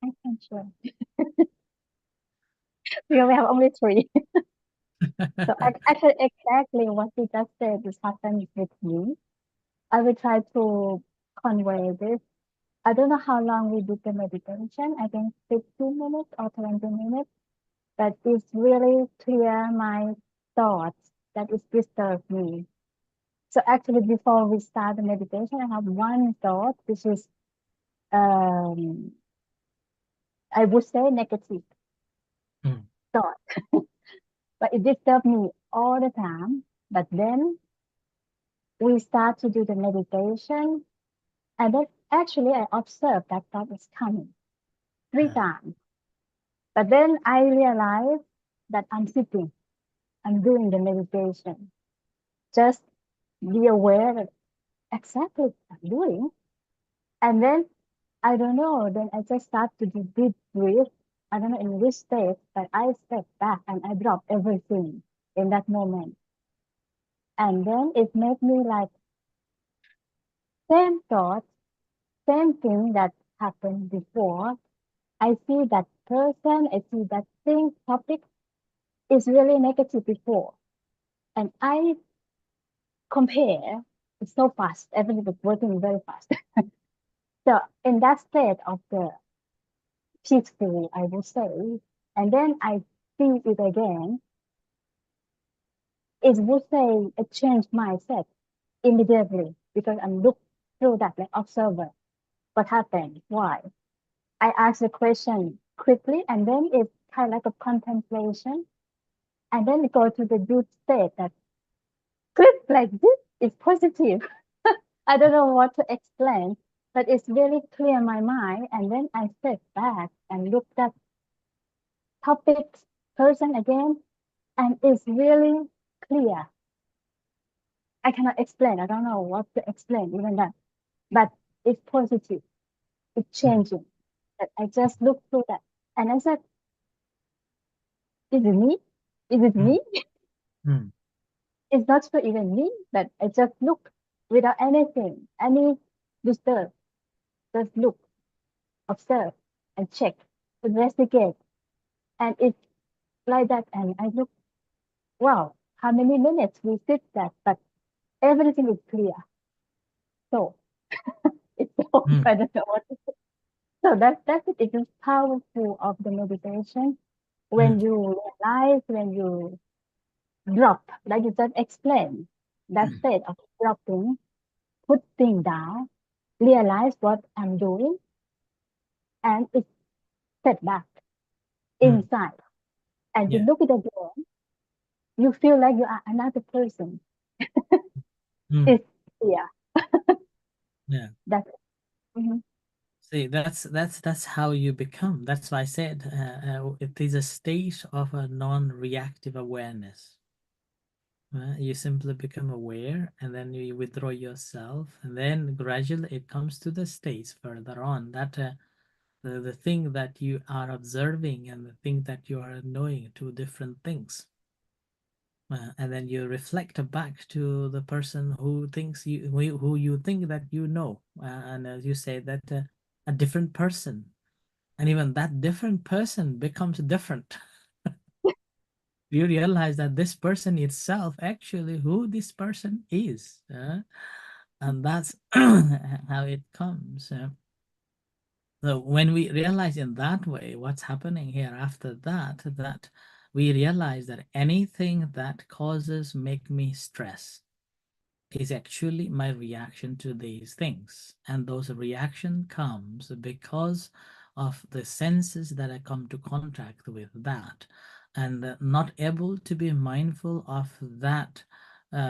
I can share. We only have only three. So actually, exactly what you just said is happening with me. I will try to convey this I don't know how long we did the meditation. I think 15 minutes or 20 minutes, but it's really clear my thoughts that is disturb me. So actually, before we start the meditation, I have one thought, which is, um, I would say negative Mm. thought, but it disturbs me all the time. But then we start to do the meditation, and then actually I observe that thought is coming 3 times. But then I realize that I'm sitting, I'm doing the meditation. Just be aware that exactly what I'm doing. And then I don't know, then I just start to do deep breathe. I don't know in which state, but I step back and I drop everything in that moment. And then it made me like same thought, same thing that happened before. I see that person, I see that thing, topic is really negative before. And I compare, it's so fast, everything is working very fast. So in that state of the peaceful, I will say, and then I see it again, it would say a change mindset immediately because I'm look through that like observer. What happened? Why? I ask the question quickly and then it's kind of like a contemplation. And then it go to the good state that click like this is positive. I don't know what to explain, but it's really clear my mind. And then I step back and look at topics, person again, and it's really clear. I cannot explain. I don't know what to explain, even that. But it's positive. It's Mm. changing. But I just look through that. And I said, is it me? Is it Mm. me? Mm. It's not for even me, but I just look without anything, any disturb. Just look, observe, and check, investigate. And it's like that. And I look, wow, how many minutes we sit that, but everything is clear. So it's so, Mm. I don't know what to say. So that's it. It is powerful of the meditation when Mm. you realize, when you drop, like you just explained, that Mm. state of dropping, put things down, realize what I'm doing, and it's set back Mm. inside. And you Yeah. look at it again, you feel like you are another person. Mm. It's clear. Yeah. That's mhm. See, that's how you become. That's why I said it is a state of a non-reactive awareness. You simply become aware, and then you withdraw yourself, and then gradually it comes to the states further on that the thing that you are observing and the thing that you are knowing, two different things. And then you reflect back to the person who thinks who you think that you know, and as you say that a different person, and even that different person becomes different. You realize that this person itself actually who this person is, and that's how it comes. So when we realize in that way what's happening here after that, that we realize that anything that causes make me stress is actually my reaction to these things, and those reaction comes because of the senses that I come to contact with that, and not able to be mindful of that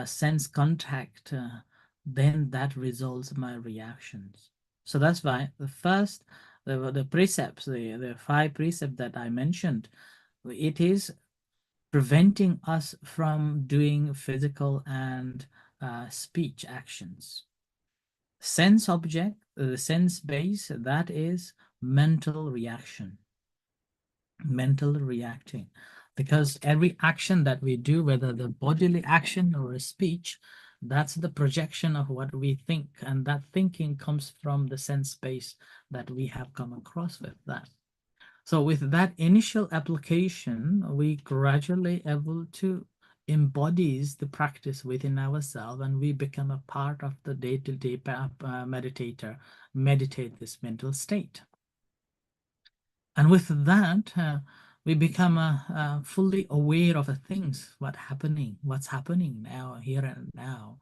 sense contact, then that results my reactions. So that's why the first the precepts, the 5 precepts that I mentioned, it is preventing us from doing physical and speech actions. Sense object, the sense base, that is mental reaction, mental reacting. Because every action that we do, whether the bodily action or a speech, that's the projection of what we think. And that thinking comes from the sense base that we have come across with that. So with that initial application, we gradually able to embodies the practice within ourselves, and we become a part of the day-to-day meditator, meditate this mental state. And with that, we become fully aware of the things, what's happening now, here and now.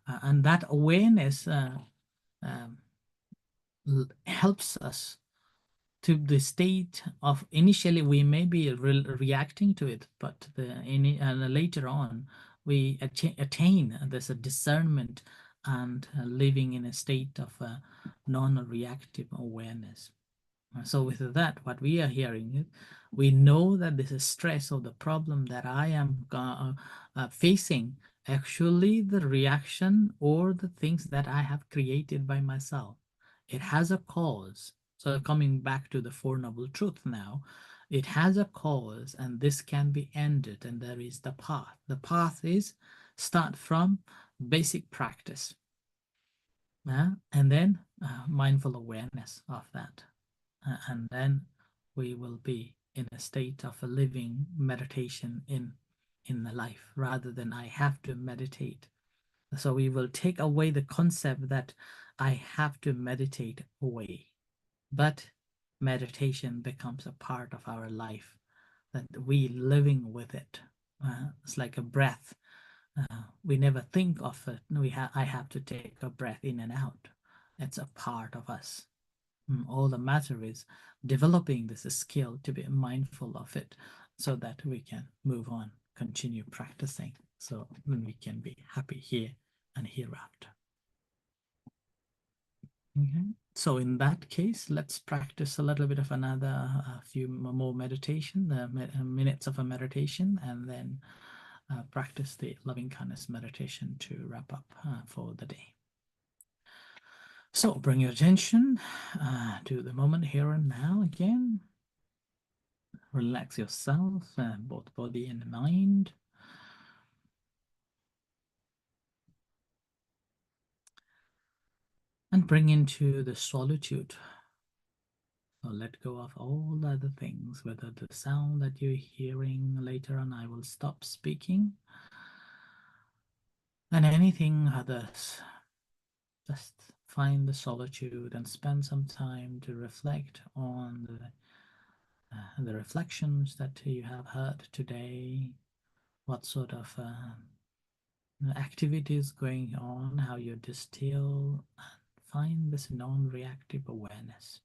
And that awareness um, helps us to the state of, initially we may be reacting to it, but later on we attain this discernment and living in a state of non-reactive awareness. So with that, what we are hearing, we know that this is stress or the problem that I am facing, actually the reaction or the things that I have created by myself. It has a cause. So coming back to the Four Noble Truths now, it has a cause, and this can be ended, and there is the path. The path is start from basic practice, and then mindful awareness of that. And then we will be in a state of a living meditation in the life, rather than I have to meditate. So we will take away the concept that I have to meditate away, but meditation becomes a part of our life, that we living with it. It's like a breath. We never think of it. I have to take a breath in and out. It's a part of us. All the matter is developing this skill to be mindful of it, so that we can move on, continue practicing, so then we can be happy here and hereafter. Okay. So in that case, let's practice a little bit of another few more meditation, minutes of a meditation, and then practice the loving kindness meditation to wrap up for the day. So bring your attention to the moment here and now again. Relax yourself, both body and mind. And bring into the solitude. So let go of all the other things, whether the sound that you're hearing later on, I will stop speaking, and anything others. Just find the solitude and spend some time to reflect on the reflections that you have heard today. What sort of activities going on, how you distill, and find this non-reactive awareness.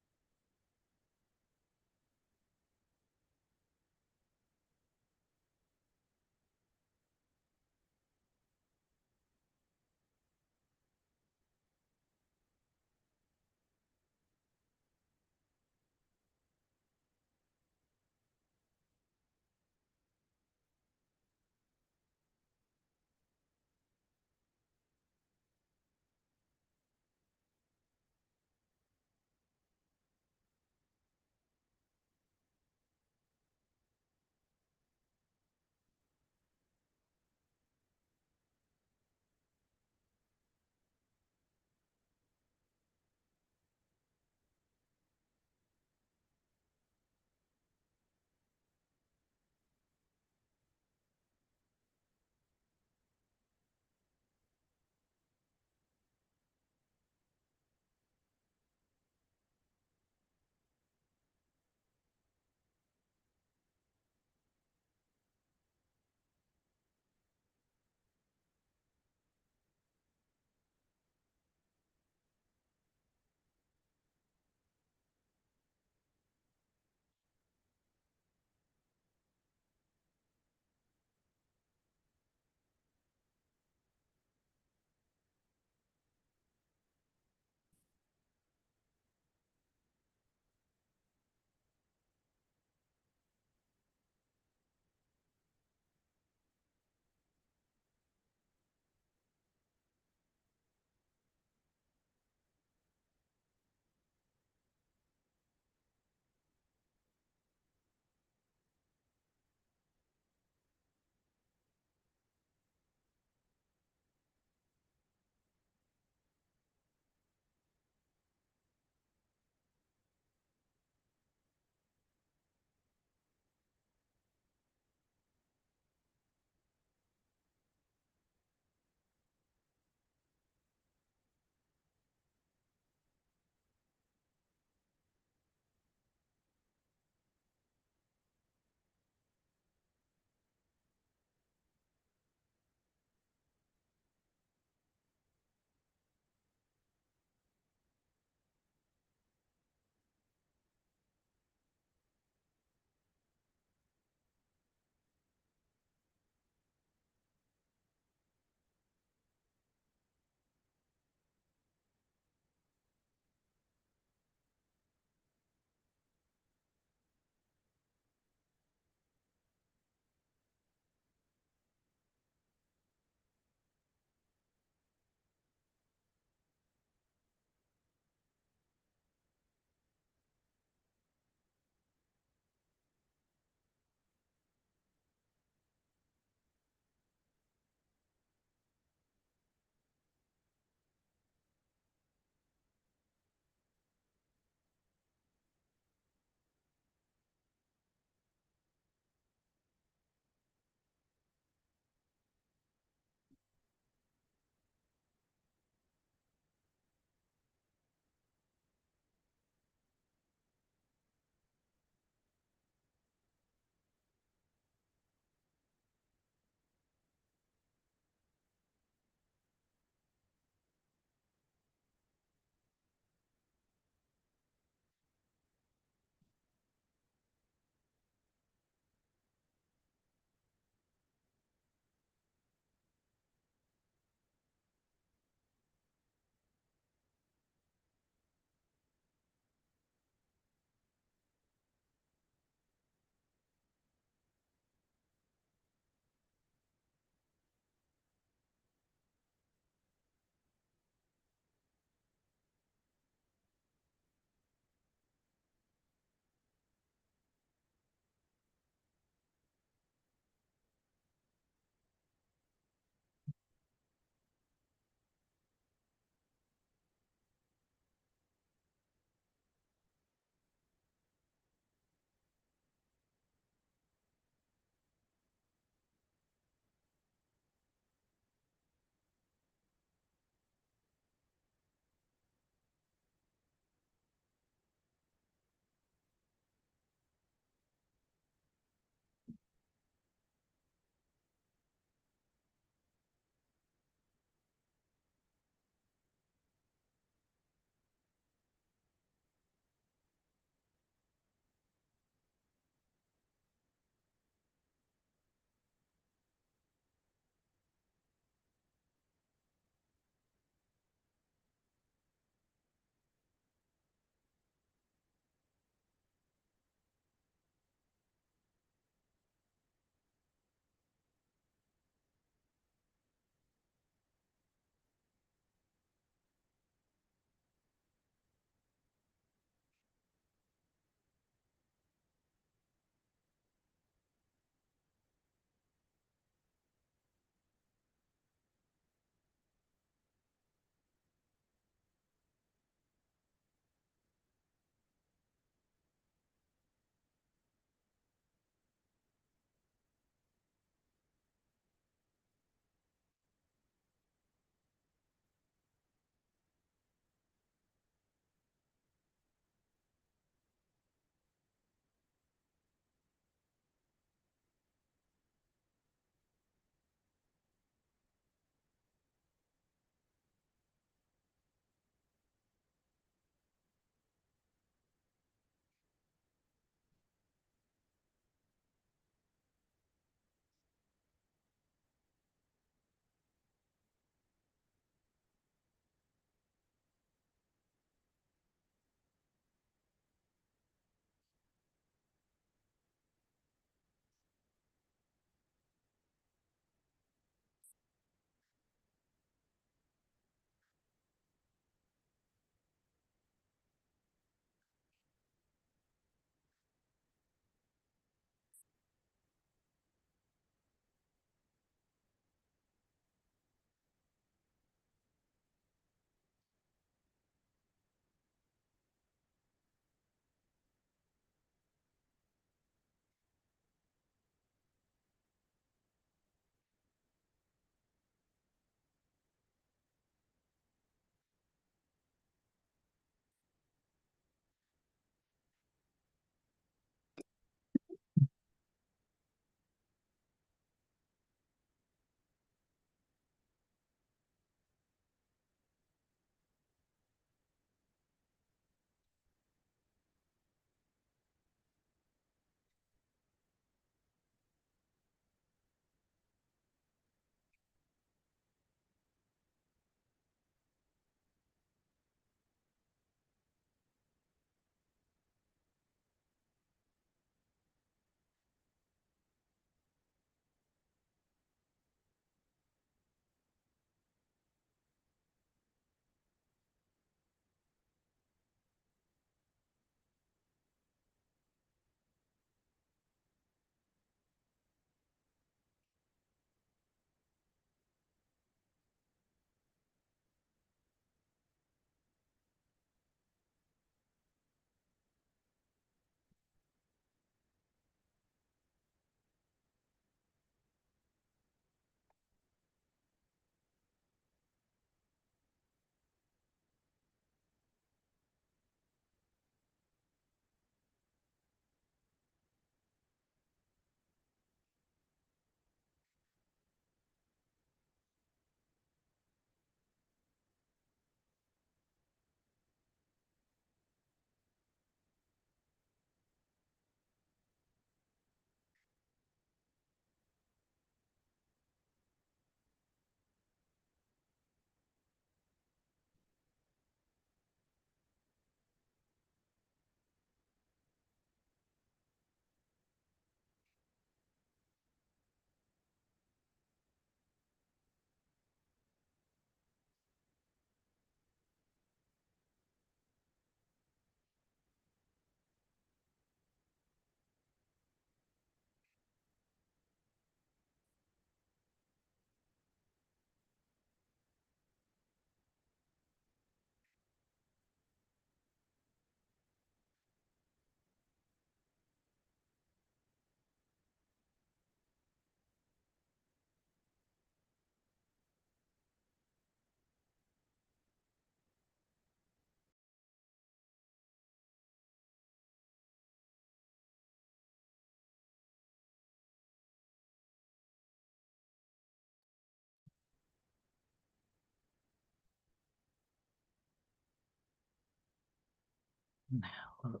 Now,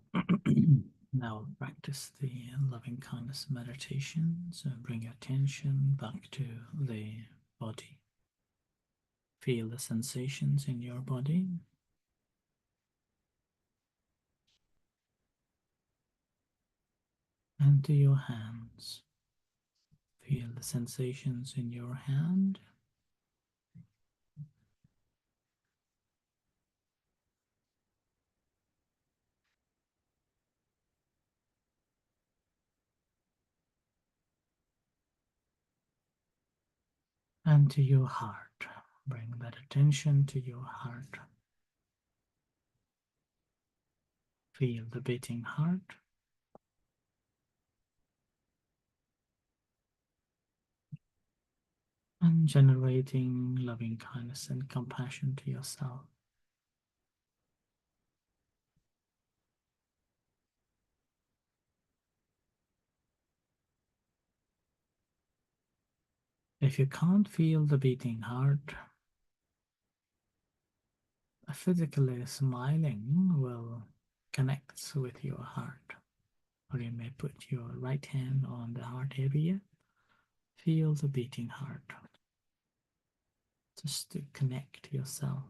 now practice the loving kindness meditation. So bring your attention back to the body. Feel the sensations in your body. And to your hands. Feel the sensations in your hand. And to your heart. Bring that attention to your heart. Feel the beating heart. And generating loving kindness and compassion to yourself. If you can't feel the beating heart, physically smiling will connect with your heart. Or you may put your right hand on the heart area. Feel the beating heart. Just to connect yourself.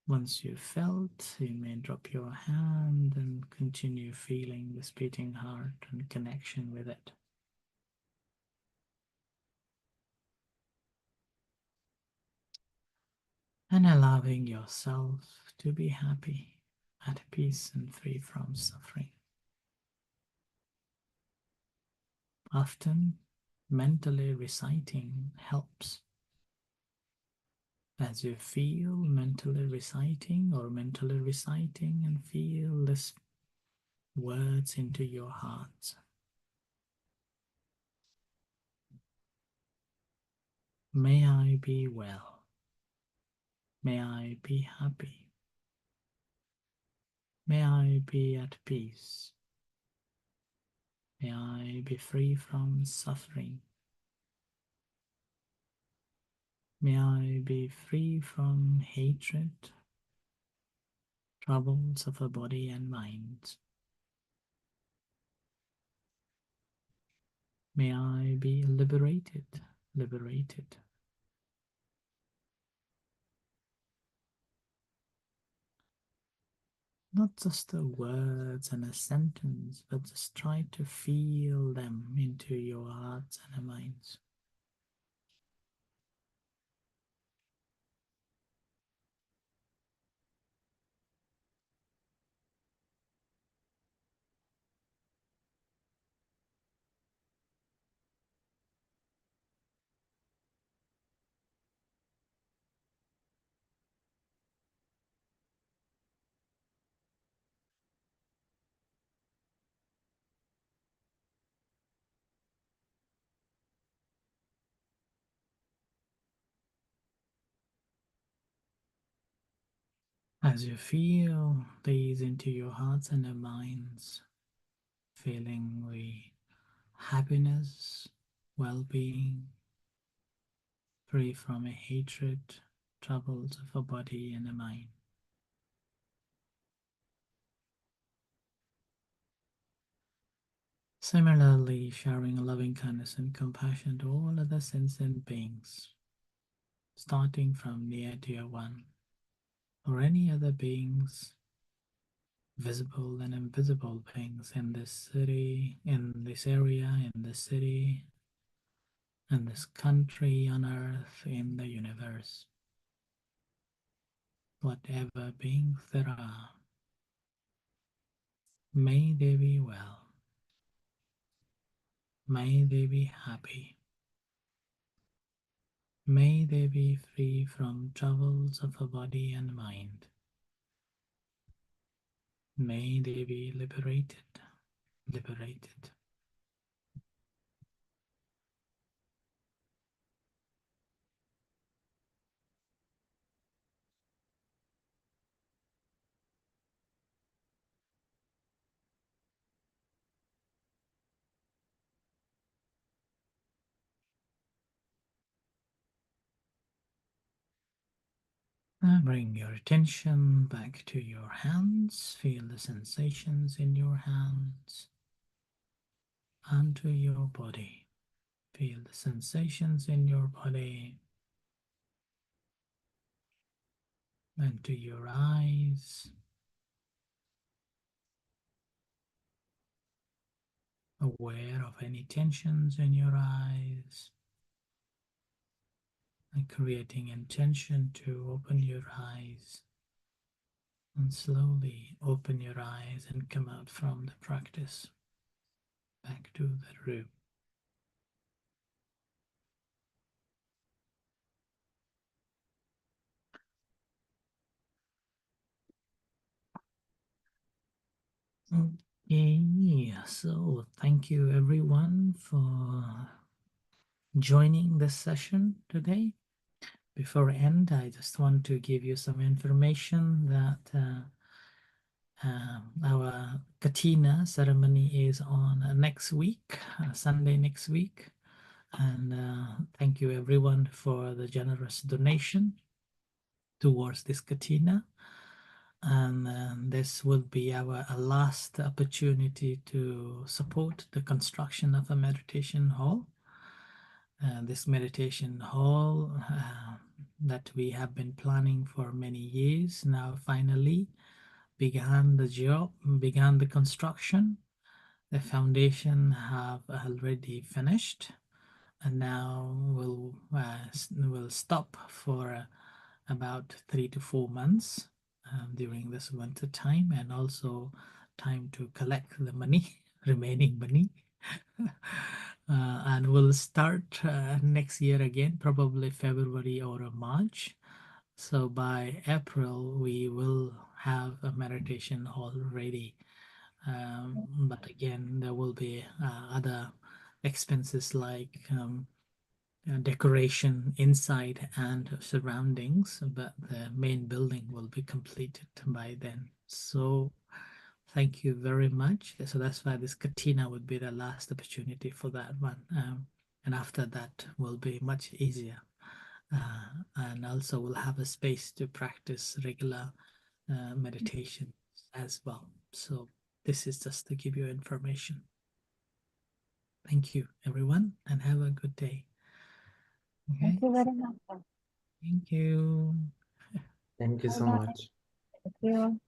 Once you've felt, you may drop your hand and continue feeling this beating heart and connection with it. And allowing yourself to be happy, at peace and free from suffering. Often, mentally reciting helps. As you feel mentally reciting and feel these words into your heart. May I be well. May I be happy. May I be at peace. May I be free from suffering. May I be free from hatred, troubles of the body and mind. May I be liberated, liberated. Not just the words and a sentence, but just try to feel them into your hearts and minds. As you feel these into your hearts and your minds, feeling the happiness, well-being, free from a hatred, troubles of a body and a mind. Similarly, sharing loving kindness and compassion to all other sentient beings, starting from near dear one, or any other beings, visible and invisible beings in this city, in this area, in this city, in this country, on earth, in the universe. Whatever beings there are, may they be well. May they be happy. May they be free from troubles of the body and mind. May they be liberated, liberated. Bring your attention back to your hands. Feel the sensations in your hands and to your body. Feel the sensations in your body and to your eyes. Aware of any tensions in your eyes and creating intention to open your eyes. And slowly open your eyes and come out from the practice back to the room. Okay, so thank you everyone for joining this session today. Before I end, I just want to give you some information that our Katina ceremony is on next week, Sunday next week. And thank you everyone for the generous donation towards this Katina. And this will be our last opportunity to support the construction of a meditation hall. This meditation hall that we have been planning for many years now finally began the construction. The foundation have already finished, and now we'll stop for about 3 to 4 months during this winter time, and also time to collect the money, remaining money. And we'll start next year again, probably February or March. So by April, we will have a meditation hall ready. But again, there will be other expenses like decoration inside and surroundings, but the main building will be completed by then. So thank you very much. So that's why this Katina would be the last opportunity for that one. And after that will be much easier. And also we'll have a space to practice regular meditation as well. So this is just to give you information. Thank you, everyone, and have a good day. Okay. Thank you very much. Thank you. Thank you so Bye-bye. much. Thank you.